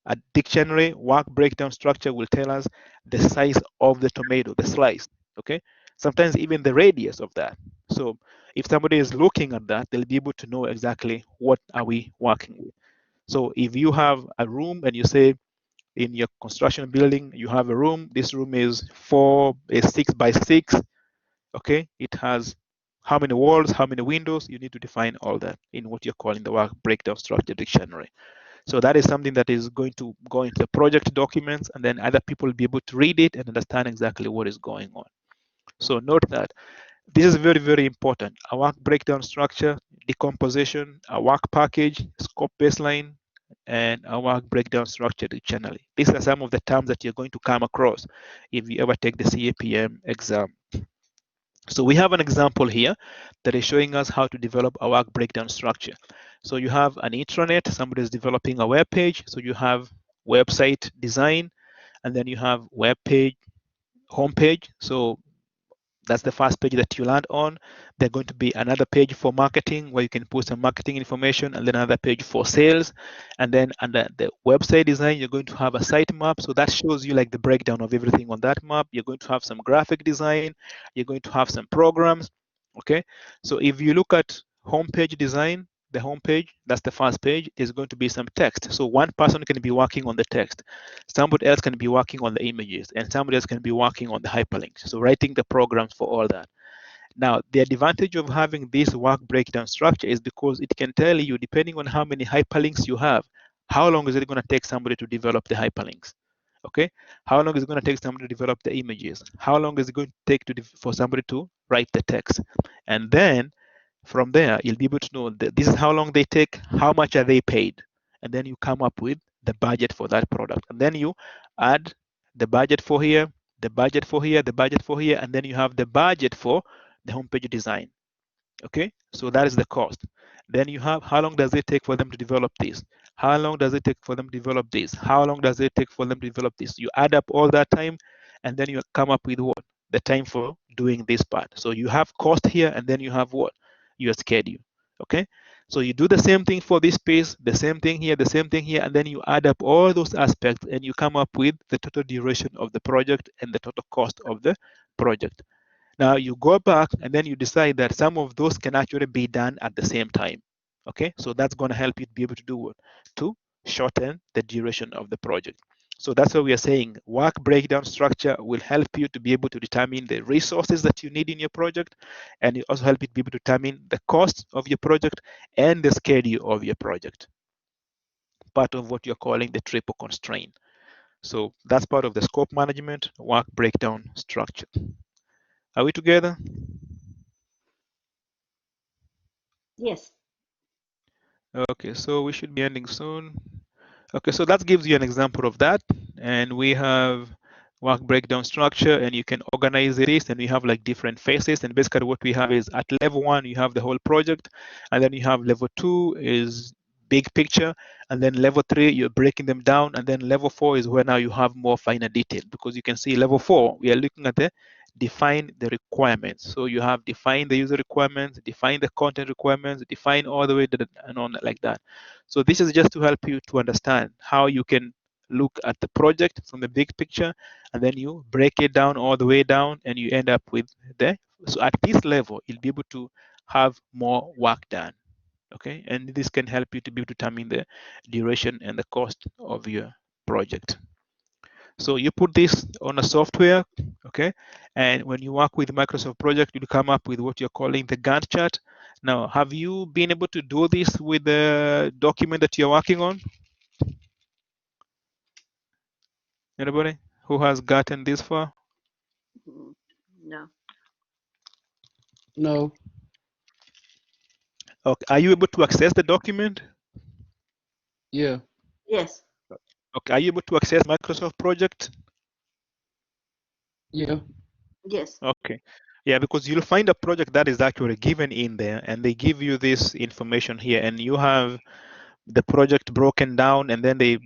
a dictionary work breakdown structure will tell us the size of the tomato, the slice, okay? Sometimes even the radius of that. So if somebody is looking at that, they'll be able to know exactly what are we working with. So if you have a room and you say in your construction building, you have a room, this room is 6 by 6, okay? It has how many walls, how many windows, you need to define all that in what you're calling the work breakdown structure dictionary. So that is something that is going to go into the project documents, and then other people will be able to read it and understand exactly what is going on. So note that this is very, very important. A work breakdown structure, decomposition, a work package, scope baseline, and a work breakdown structure dictionary. These are some of the terms that you're going to come across if you ever take the CAPM exam. So we have an example here that is showing us how to develop a work breakdown structure. So you have an intranet, somebody is developing a web page. So you have website design, and then you have web page, homepage. So that's the first page that you land on. There's going to be another page for marketing where you can put some marketing information, and then another page for sales. And then under the website design, you're going to have a site map. So that shows you like the breakdown of everything on that map. You're going to have some graphic design. You're going to have some programs. Okay. So if you look at homepage design, the homepage, that's the first page, is going to be some text. So one person can be working on the text. Somebody else can be working on the images, and somebody else can be working on the hyperlinks. So writing the programs for all that. Now, the advantage of having this work breakdown structure is because it can tell you, depending on how many hyperlinks you have, how long is it going to take somebody to develop the hyperlinks? Okay, how long is it going to take somebody to develop the images? How long is it going to take for somebody to write the text? And then from there, you'll be able to know that this is how long they take, how much are they paid, and then you come up with the budget for that product. And then you add the budget for here, the budget for here, the budget for here, and then you have the budget for the homepage design. Okay, so that is the cost. Then you have how long does it take for them to develop this? How long does it take for them to develop this? How long does it take for them to develop this? You add up all that time, and then you come up with what? The time for doing this part. So you have cost here, and then you have what? Your schedule. Okay, so you do the same thing for this piece, the same thing here, the same thing here, and then you add up all those aspects, and you come up with the total duration of the project and the total cost of the project. Now you go back and then you decide that some of those can actually be done at the same time. Okay, so that's going to help you to be able to do what? To shorten the duration of the project. So that's what we are saying. Work breakdown structure will help you to be able to determine the resources that you need in your project, and it also help you to be able to determine the cost of your project and the schedule of your project. Part of what you're calling the triple constraint. So that's part of the scope management, work breakdown structure. Are we together? Yes. Okay, so we should be ending soon. Okay, so that gives you an example of that. And we have work breakdown structure, and you can organize this, and we have like different phases. And basically what we have is at level 1, you have the whole project, and then you have level 2 is big picture, and then level 3, you're breaking them down, and then level 4 is where now you have more finer detail, because you can see level 4, we are looking at the define the requirements. So you have define the user requirements, define the content requirements, define all the way to the, and on like that. So this is just to help you to understand how you can look at the project from the big picture, and then you break it down all the way down, and you end up with the, so at this level, you'll be able to have more work done. Okay, and this can help you to be able to determine the duration and the cost of your project. So you put this on a software, okay? And when you work with Microsoft Project, you'll come up with what you're calling the Gantt chart. Now, have you been able to do this with the document that you're working on? Anybody who has gotten this far? No. No. Okay. Are you able to access the document? Yeah. Yes. Okay. Are you able to access Microsoft Project? Yeah. Yes. Okay. Yeah, because you'll find a project that is actually given in there, and they give you this information here, and you have the project broken down, and then they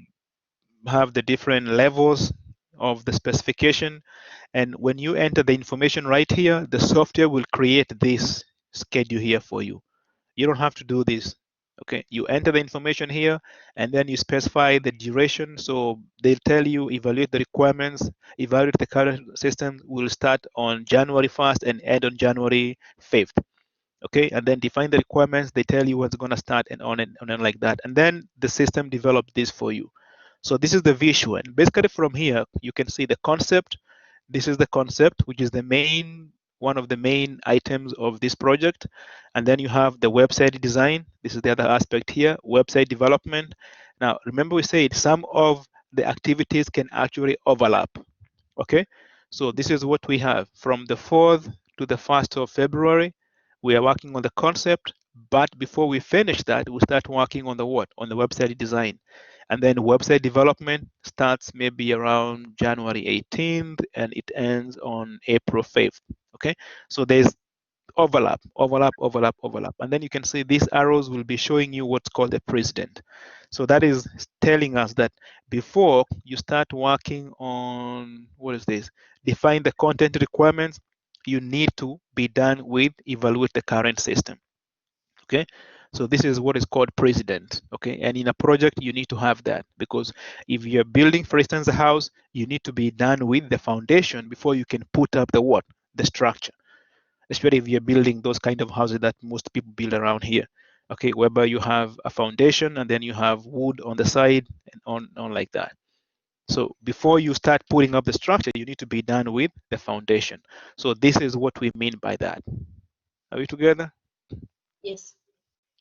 have the different levels of the specification. And when you enter the information right here, the software will create this schedule here for you. You don't have to do this. Okay, you enter the information here, and then you specify the duration. So they'll tell you evaluate the requirements, evaluate the current system will start on January 1st and end on January 5th. Okay, and then define the requirements. They tell you what's going to start and on like that. And then the system develops this for you. So this is the visual. And basically from here, you can see the concept. This is the concept, which is the main, one of the main items of this project. And then you have the website design. This is the other aspect here, website development. Now, remember we said some of the activities can actually overlap. Okay, so this is what we have from the 4th to the 1st of February. We are working on the concept, but before we finish that, we start working on the what? On the website design. And then website development starts maybe around January 18th and it ends on April 5th. Okay, so there's overlap, overlap, overlap, overlap. And then you can see these arrows will be showing you what's called a precedent. So that is telling us that before you start working on, what is this? Define the content requirements, you need to be done with evaluate the current system. Okay, so this is what is called precedent. Okay, and in a project you need to have that, because if you're building, for instance, a house, you need to be done with the foundation before you can put up the what? The structure, especially if you're building those kind of houses that most people build around here. Okay, whereby you have a foundation and then you have wood on the side and on like that. So before you start putting up the structure, you need to be done with the foundation. So this is what we mean by that. Are we together? Yes.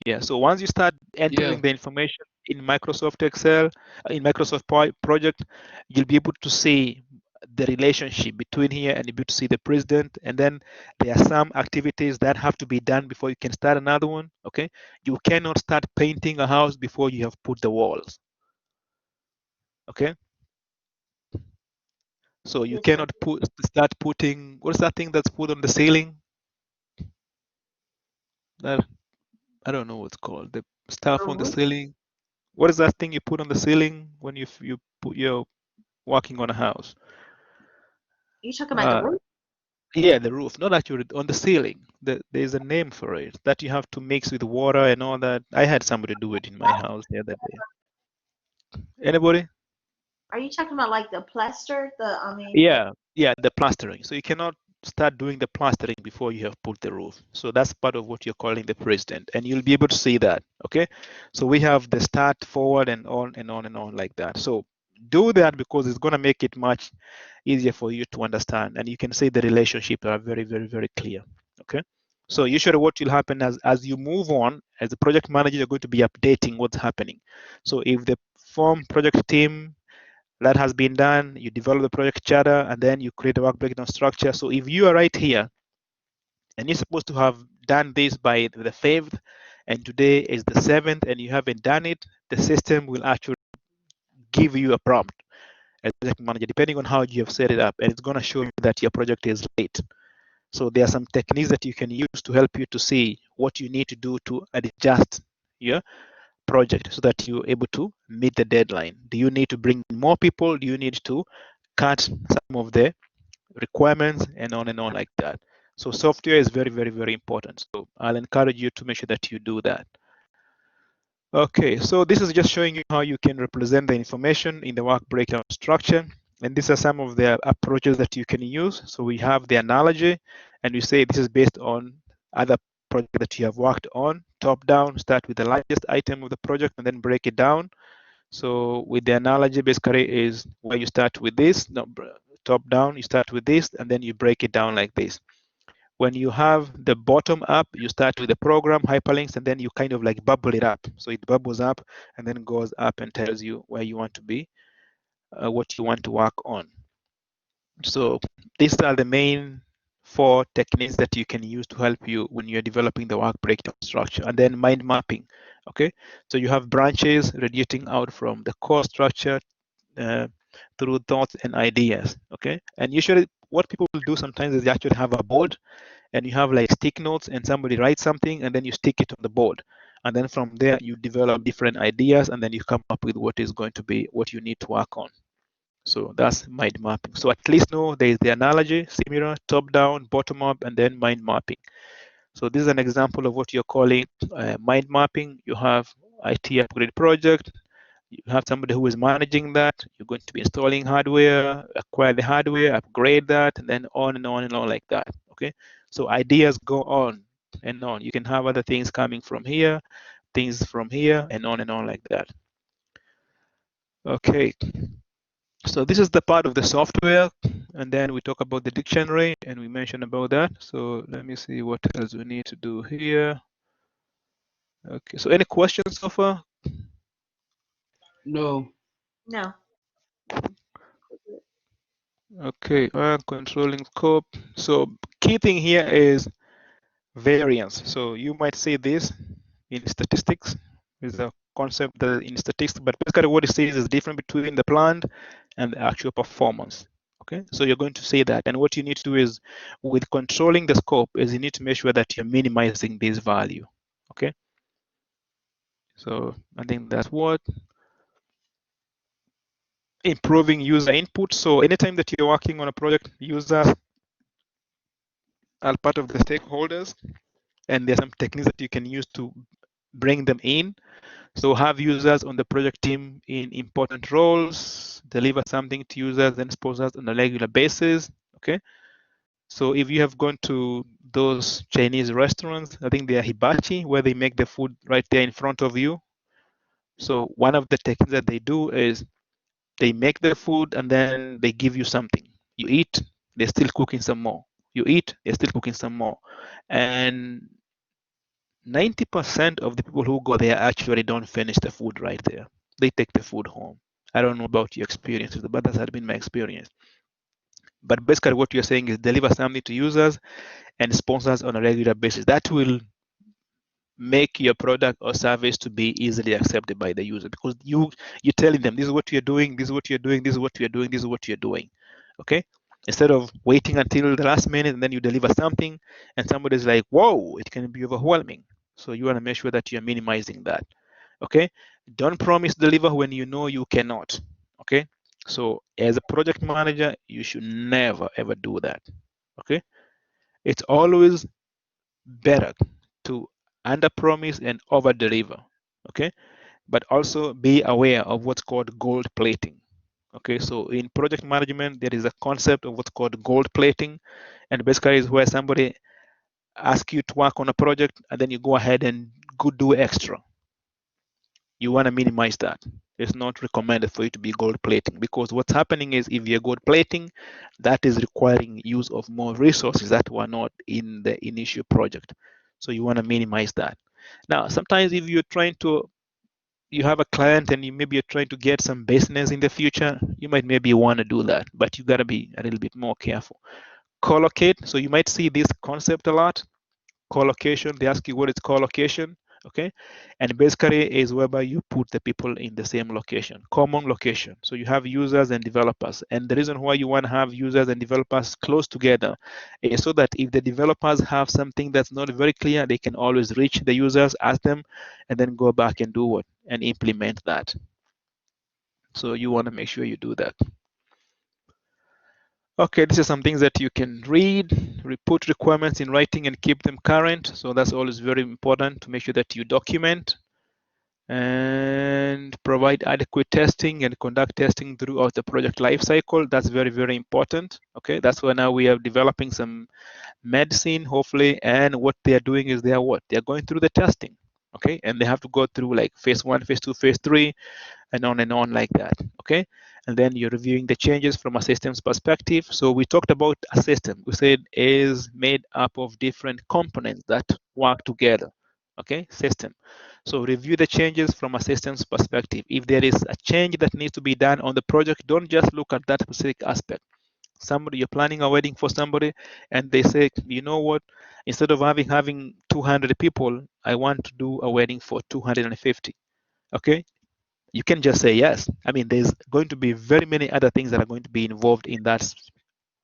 Yeah, so once you start Yeah. entering the information, in Microsoft Excel, in Microsoft project, you'll be able to see the relationship between here, and you'll be able to see the president. And then there are some activities that have to be done before you can start another one. Okay, you cannot start painting a house before you have put the walls. Okay, so you Yes, sir. cannot start putting, what's that thing that's put on the ceiling? That, I don't know what's called, the A stuff on the roof? ceiling. What is that thing you put on the ceiling when you're working on a house? You talking about the roof? Yeah, the roof, not actually on the ceiling. There's a name for it that you have to mix with water and all that. I had somebody do it in my house the other day. Anybody? Are you talking about like the plaster? I mean, Yeah, the plastering. So you cannot start doing the plastering before you have put the roof. So that's part of what you're calling the president, and you'll be able to see that. Okay, so we have the start, forward, and on and on and on like that. So do that because it's going to make it much easier for you to understand, and you can see the relationship are very, very, very clear. Okay, so usually what will happen as you move on as a project manager, you're going to be updating what's happening. So if the form project team that has been done, you develop the project charter, and then you create a work breakdown structure. So if you are right here and you're supposed to have done this by the 5th, and today is the 7th, and you haven't done it, the system will actually give you a prompt as project manager, depending on how you have set it up, and it's going to show you that your project is late. So there are some techniques that you can use to help you to see what you need to do to adjust your project so that you're able to meet the deadline. Do you need to bring more people? Do you need to cut some of the requirements and on like that? So software is very, very, very important. So I'll encourage you to make sure that you do that. Okay, so this is just showing you how you can represent the information in the work breakdown structure. And these are some of the approaches that you can use. So we have the analogy, and we say this is based on other projects that you have worked on. Top down, start with the largest item of the project and then break it down. So with the analogy, basically is where you start with this, no, top down, you start with this, and then you break it down like this. When you have the bottom up, you start with the program hyperlinks, and then you kind of like bubble it up. So it bubbles up and then goes up and tells you where you want to be, what you want to work on. So these are the main 4 techniques that you can use to help you when you're developing the work breakdown structure. And then mind mapping. Okay, so you have branches radiating out from the core structure through thoughts and ideas. Okay, and usually what people will do sometimes is they actually have a board, and you have like stick notes, and somebody writes something and then you stick it on the board, and then from there you develop different ideas, and then you come up with what is going to be what you need to work on. So that's mind mapping. So at least know there is the analogy, similar, top down, bottom up, and then mind mapping. So this is an example of what you're calling mind mapping. You have IT upgrade project. You have somebody who is managing that. You're going to be installing hardware, acquire the hardware, upgrade that, and then on and on and on like that. Okay. So ideas go on and on. You can have other things coming from here, things from here, and on like that. Okay. So this is the part of the software, and then we talk about the dictionary, and we mentioned about that. So let me see what else we need to do here. Okay, so any questions so far? No. no. Okay, controlling scope. So key thing here is variance. So you might see this in statistics is a concept that in statistics, but basically what it says is different between the planned and the actual performance. Okay, so you're going to say that, and what you need to do is with controlling the scope is you need to make sure that you're minimizing this value. Okay, so I think that's what improving user input. So anytime that you're working on a project, users are part of the stakeholders, and there's some techniques that you can use to bring them in. So have users on the project team in important roles, deliver something to users and sponsors on a regular basis. Okay. So if you have gone to those Chinese restaurants, I think they are hibachi, where they make the food right there in front of you. So one of the techniques that they do is they make the food and then they give you something. You eat, they're still cooking some more. You eat, they're still cooking some more. And 90% of the people who go there actually don't finish the food right there. They take the food home. I don't know about your experiences, but that has been my experience. But basically, what you're saying is deliver something to users and sponsors on a regular basis. That will make your product or service to be easily accepted by the user, because you're telling them this is what you're doing, this is what you're doing, this is what you're doing, this is what you're doing. Okay, instead of waiting until the last minute and then you deliver something and somebody's like, whoa, it can be overwhelming. So you want to make sure that you're minimizing that. Okay, don't promise deliver when you know you cannot. Okay, so as a project manager, you should never ever do that. Okay, it's always better to under promise and over deliver. Okay, but also be aware of what's called gold plating. Okay, so in project management there is a concept of what's called gold plating, and basically is where somebody asks you to work on a project and then you go ahead and go do extra. You want to minimize that. It's not recommended for you to be gold plating, because what's happening is if you're gold plating, that is requiring use of more resources that were not in the initial project. So you want to minimize that. Now, sometimes if you're trying to, you have a client and you maybe you're trying to get some business in the future, you might maybe want to do that, but you got to be a little bit more careful. Collocate. So you might see this concept a lot. Collocation, they ask you what is collocation. Okay, and basically is whereby you put the people in the same location, common location. So you have users and developers, and the reason why you want to have users and developers close together is so that if the developers have something that's not very clear, they can always reach the users, ask them, and then go back and do what and implement that. So you want to make sure you do that. Okay, this is some things that you can read, put requirements in writing and keep them current. So that's always very important to make sure that you document and provide adequate testing and conduct testing throughout the project lifecycle. That's very, very important. Okay, that's why now we are developing some medicine, hopefully, and what they are doing is they are going through the testing. Okay, and they have to go through like phase 1, phase 2, phase 3, and on like that. Okay, and then you're reviewing the changes from a systems perspective. So we talked about a system. We said is made up of different components that work together. Okay, system. So review the changes from a systems perspective. If there is a change that needs to be done on the project, don't just look at that specific aspect. Somebody, you're planning a wedding for somebody and they say, you know what, instead of having 200 people, I want to do a wedding for 250. Okay, you can just say yes. I mean, there's going to be very many other things that are going to be involved in that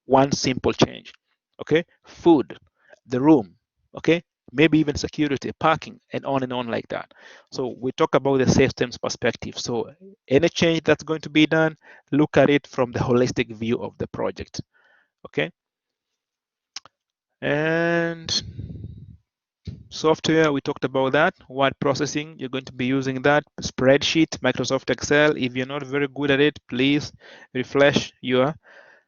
one simple change. Okay, food, the room, okay, maybe even security, parking, and on like that. So we talk about the systems perspective. So any change that's going to be done, look at it from the holistic view of the project. Okay, and software, we talked about that. Word processing, you're going to be using that. Spreadsheet, Microsoft Excel. If you're not very good at it, please refresh your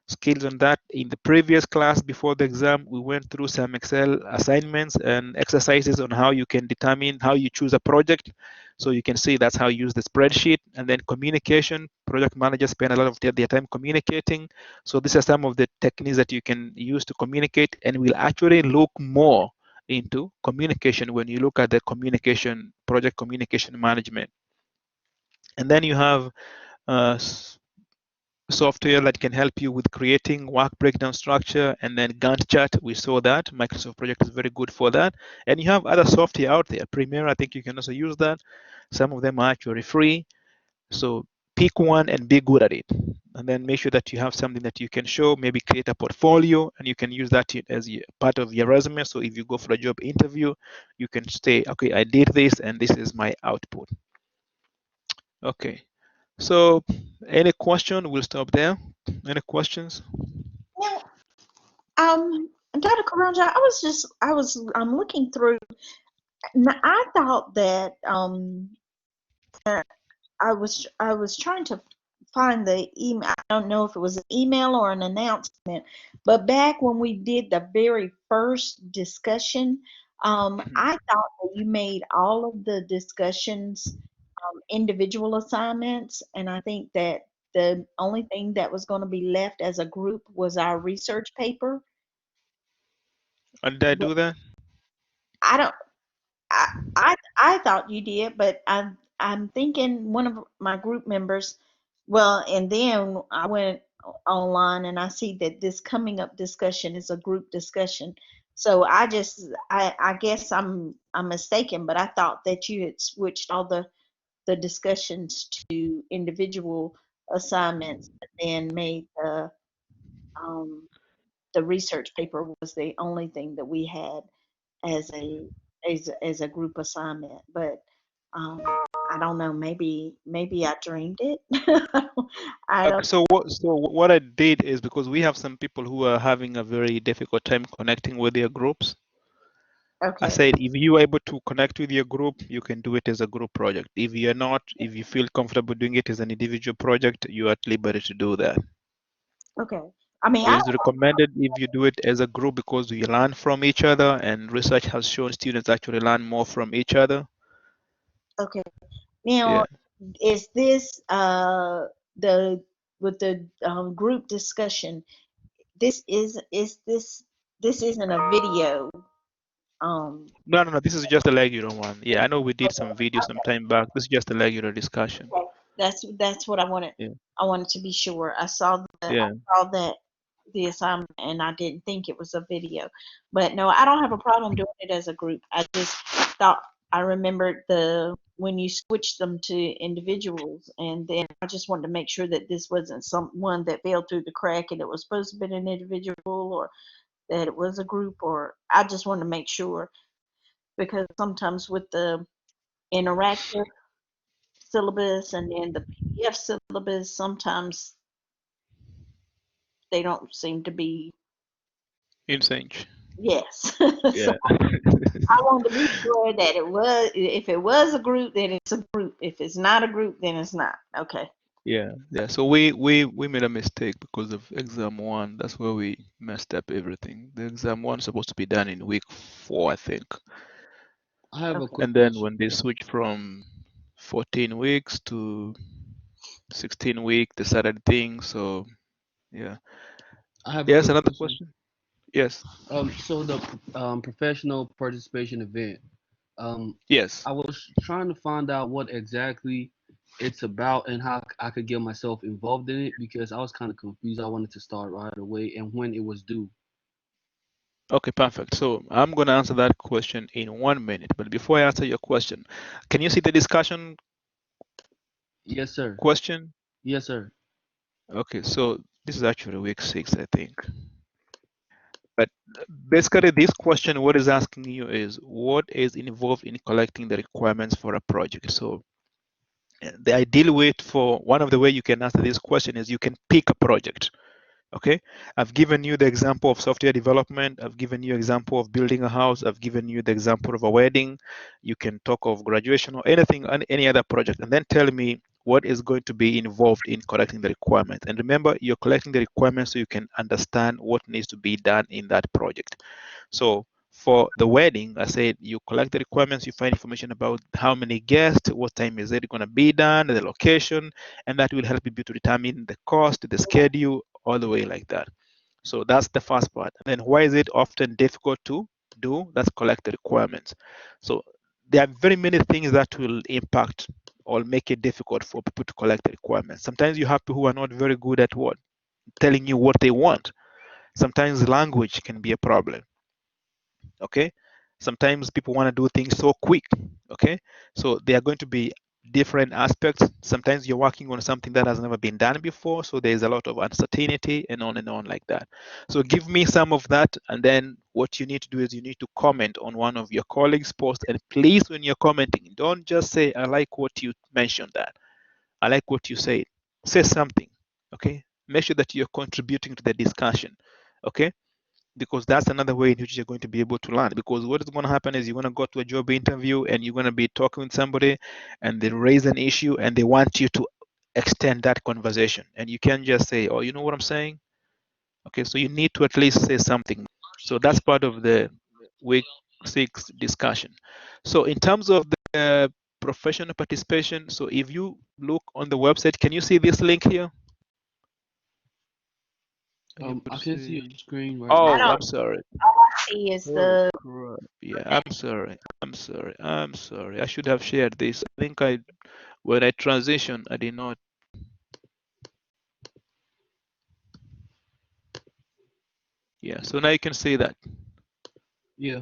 skills on that. In the previous class before the exam, we went through some Excel assignments and exercises on how you can determine how you choose a project. So you can see that's how you use the spreadsheet. And then communication, project managers spend a lot of their time communicating. So these are some of the techniques that you can use to communicate, and we'll actually look more into communication when you look at the communication, project communication management. And then you have software that can help you with creating work breakdown structure, and then Gantt chart. We saw that Microsoft Project is very good for that. And you have other software out there. Premiere, I think you can also use that. Some of them are actually free. So pick one and be good at it. And then make sure that you have something that you can show, maybe create a portfolio, and you can use that as part of your resume. So if you go for a job interview, you can say, okay, I did this and this is my output. Okay. So any question, we'll stop there. Any questions? Now, Dr. Karanja, I'm looking through. I thought that I was trying to find the email. I don't know if it was an email or an announcement, but back when we did the very first discussion, I thought that you made all of the discussions individual assignments, and I think that the only thing that was going to be left as a group was our research paper. Did I But do that? I don't. I thought you did, but I'm thinking one of my group members. Well, and then I went online and I see that this coming up discussion is a group discussion. So I guess I'm mistaken, but I thought that you had switched all the discussions to individual assignments and then made um, the research paper was the only thing that we had as a group assignment. But um, I don't know. Maybe I dreamed it. I Okay, don't. so what I did is, because we have some people who are having a very difficult time connecting with their groups, I Okay. said if you are able to connect with your group, you can do it as a group project. If you're not, if you feel comfortable doing it as an individual project, you are at liberty to do that. Okay. I mean, It is recommended if you do it as a group because you learn from each other, and research has shown students actually learn more from each other. okay. Now, Yeah. is this the with the group discussion? This isn't a video. Um. No, no, no. This is just a regular one. Yeah, I know we did some video some time back. This is just a regular discussion. Okay. That's what I wanted. Yeah. I wanted to be sure. I Yeah. saw that the assignment and I didn't think it was a video. But no, I don't have a problem doing it as a group. I just thought I remembered the when you switched them to individuals, and then I just wanted to make sure that this wasn't someone that fell through the crack and it was supposed to be an individual, or that it was a group, or I just wanted to make sure because sometimes with the interactive syllabus and then the PDF syllabus, sometimes they don't seem to be, In sync. yes. So Yeah. I wanted to be sure that if it was a group, then it's a group. If it's not a group, then it's not. Okay. Yeah, yeah. So we made a mistake because of exam one. That's where we messed up everything. The exam one supposed to be done in week 4, I think. I have a Okay. quick And then question. when they switched from 14 weeks to 16 week, they started things. So yeah. I have a Yes, quick another question. question? Yes. So the professional participation event, um, Yes. I was trying to find out what exactly it's about and how I could get myself involved in it because I was kind of confused. I wanted to start right away and when it was due. Okay, perfect. So I'm going to answer that question in 1 minute. But before I answer your question, can you see the discussion Yes, sir. question? Yes, sir. Okay, so this is actually week 6, I think. But basically, this question, what is asking you is what is involved in collecting the requirements for a project. So the ideal way for one of the way you can answer this question is you can pick a project. Okay, I've given you the example of software development. I've given you example of building a house. I've given you the example of a wedding. You can talk of graduation or anything, any other project, and then tell me what is going to be involved in collecting the requirements. And remember, you're collecting the requirements so you can understand what needs to be done in that project. So for the wedding, I said you collect the requirements, you find information about how many guests, what time is it going to be done, the location, and that will help you to determine the cost, the schedule, all the way like that. So that's the first part. And then why is it often difficult to do? That's collect the requirements. So there are very many things that will impact or make it difficult for people to collect the requirements. Sometimes you have people who are not very good at what? Telling you what they want. Sometimes language can be a problem. Okay, sometimes people want to do things so quick. Okay, so there are going to be different aspects. Sometimes you're working on something that has never been done before, so there's a lot of uncertainty and on like that. So give me some of that, and then what you need to do is you need to comment on one of your colleagues posts. And please, when you're commenting, don't just say I like what you mentioned, that I like what you said. Say something. Okay, make sure that you're contributing to the discussion. Okay, because that's another way in which you're going to be able to learn. Because what is going to happen is you're going to go to a job interview and you're going to be talking with somebody and they raise an issue and they want you to extend that conversation. And you can't just say, oh, you know what I'm saying? Okay, so you need to at least say something. So that's part of the week 6 discussion. So in terms of the professional participation, so if you look on the website, can you see this link here? Are you able to I can see your see? screen right I Oh, now. don't. I'm sorry. see is Oh, the crap. Yeah, I'm sorry. I should have shared this. I think when I transitioned, I did not. Yeah, so now you can see that. Yeah.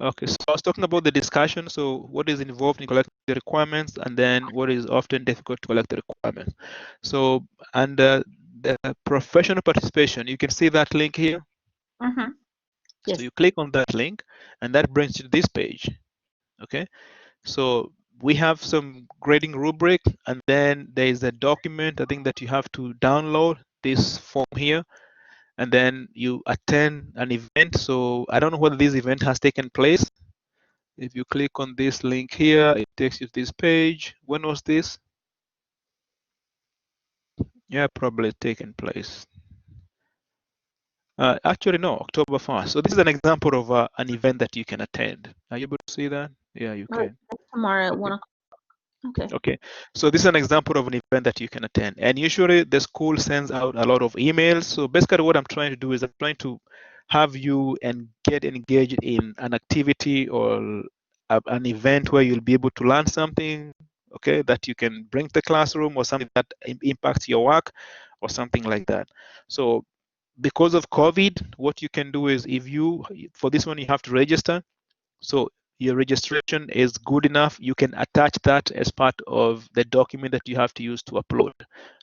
Okay, so I was talking about the discussion. So what is involved in collecting the requirements, and then what is often difficult to collect the requirements. So under the professional participation, you can see that link here. Mm-hmm. So Yes. you click on that link, and that brings you to this page. Okay, so we have some grading rubric, and then there is a document I think that you have to download this form here, and then you attend an event. So I don't know whether this event has taken place. If you click on this link here, it takes you to this page. When was this? Yeah, probably taken place. Actually, no, October 1st. So this is an example of an event that you can attend. Are you able to see that? Yeah, you Oh, can. that's tomorrow at Okay. 1 o'clock. Okay. Okay, so this is an example of an event that you can attend. And usually the school sends out a lot of emails. So basically what I'm trying to do is I'm trying to have you and get engaged in an activity or an event where you'll be able to learn something, okay, that you can bring to the classroom, or something that impacts your work or something like that. So because of COVID, what you can do is, if you, for this one, you have to register. So your registration is good enough, you can attach that as part of the document that you have to use to upload.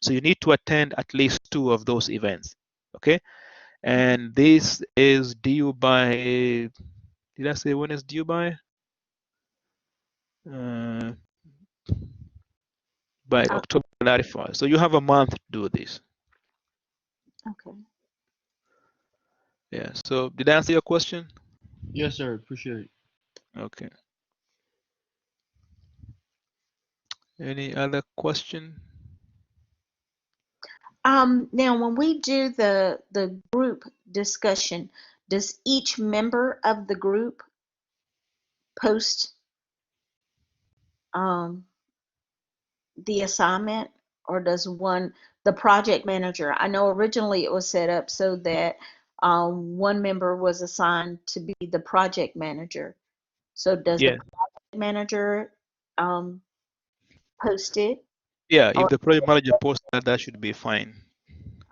So you need to attend at least 2 of those events. Okay. And this is due by, did I say when it's due by? Uh, by Oh, October 31st. So you have a month to do this. okay. Yeah. So did I answer your question? Yes, sir. Appreciate it. Okay. Any other question? Now when we do the group discussion, does each member of the group post um the assignment, or does the project manager? I know originally it was set up so that one member was assigned to be the project manager. So does the Yeah. project manager um, post it? Yeah. If Or, the project manager posts that, that should be fine.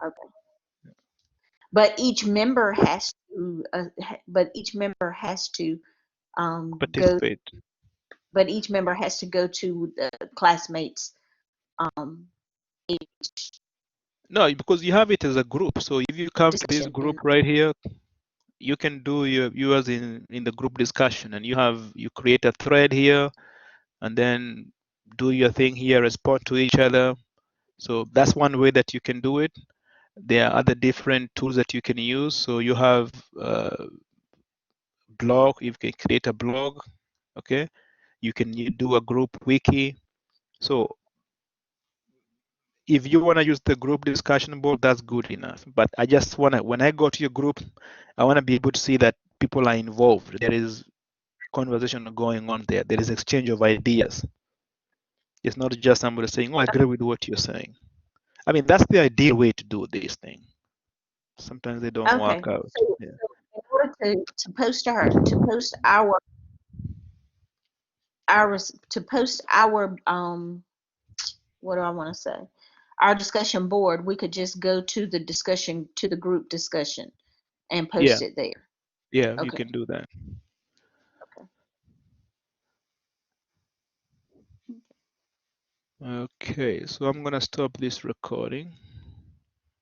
okay. But each member has to. But each member has to go. Participate. But each member has to go to the classmates' um, No, because you have it as a group. So if you come to this discussion. group right here, you can do yours in the group discussion, and you create a thread here, and then do your thing here, respond to each other. So that's one way that you can do it. There are other different tools that you can use. So you have blog. You can create a blog. Okay, you can do a group wiki. So if you want to use the group discussion board, that's good enough. But I just want to, when I go to your group, I want to be able to see that people are involved. There is conversation going on there. There is exchange of ideas. It's not just somebody saying, "Oh, I agree with what you're saying." I mean, that's the ideal way to do this thing. Sometimes they don't Okay. work out. So, Yeah. in order to post our what do I want to say? Our discussion board, we could just go to the group discussion and Yeah. post it there. Yeah. You Okay. can do that. Okay. Okay. So I'm gonna stop this recording.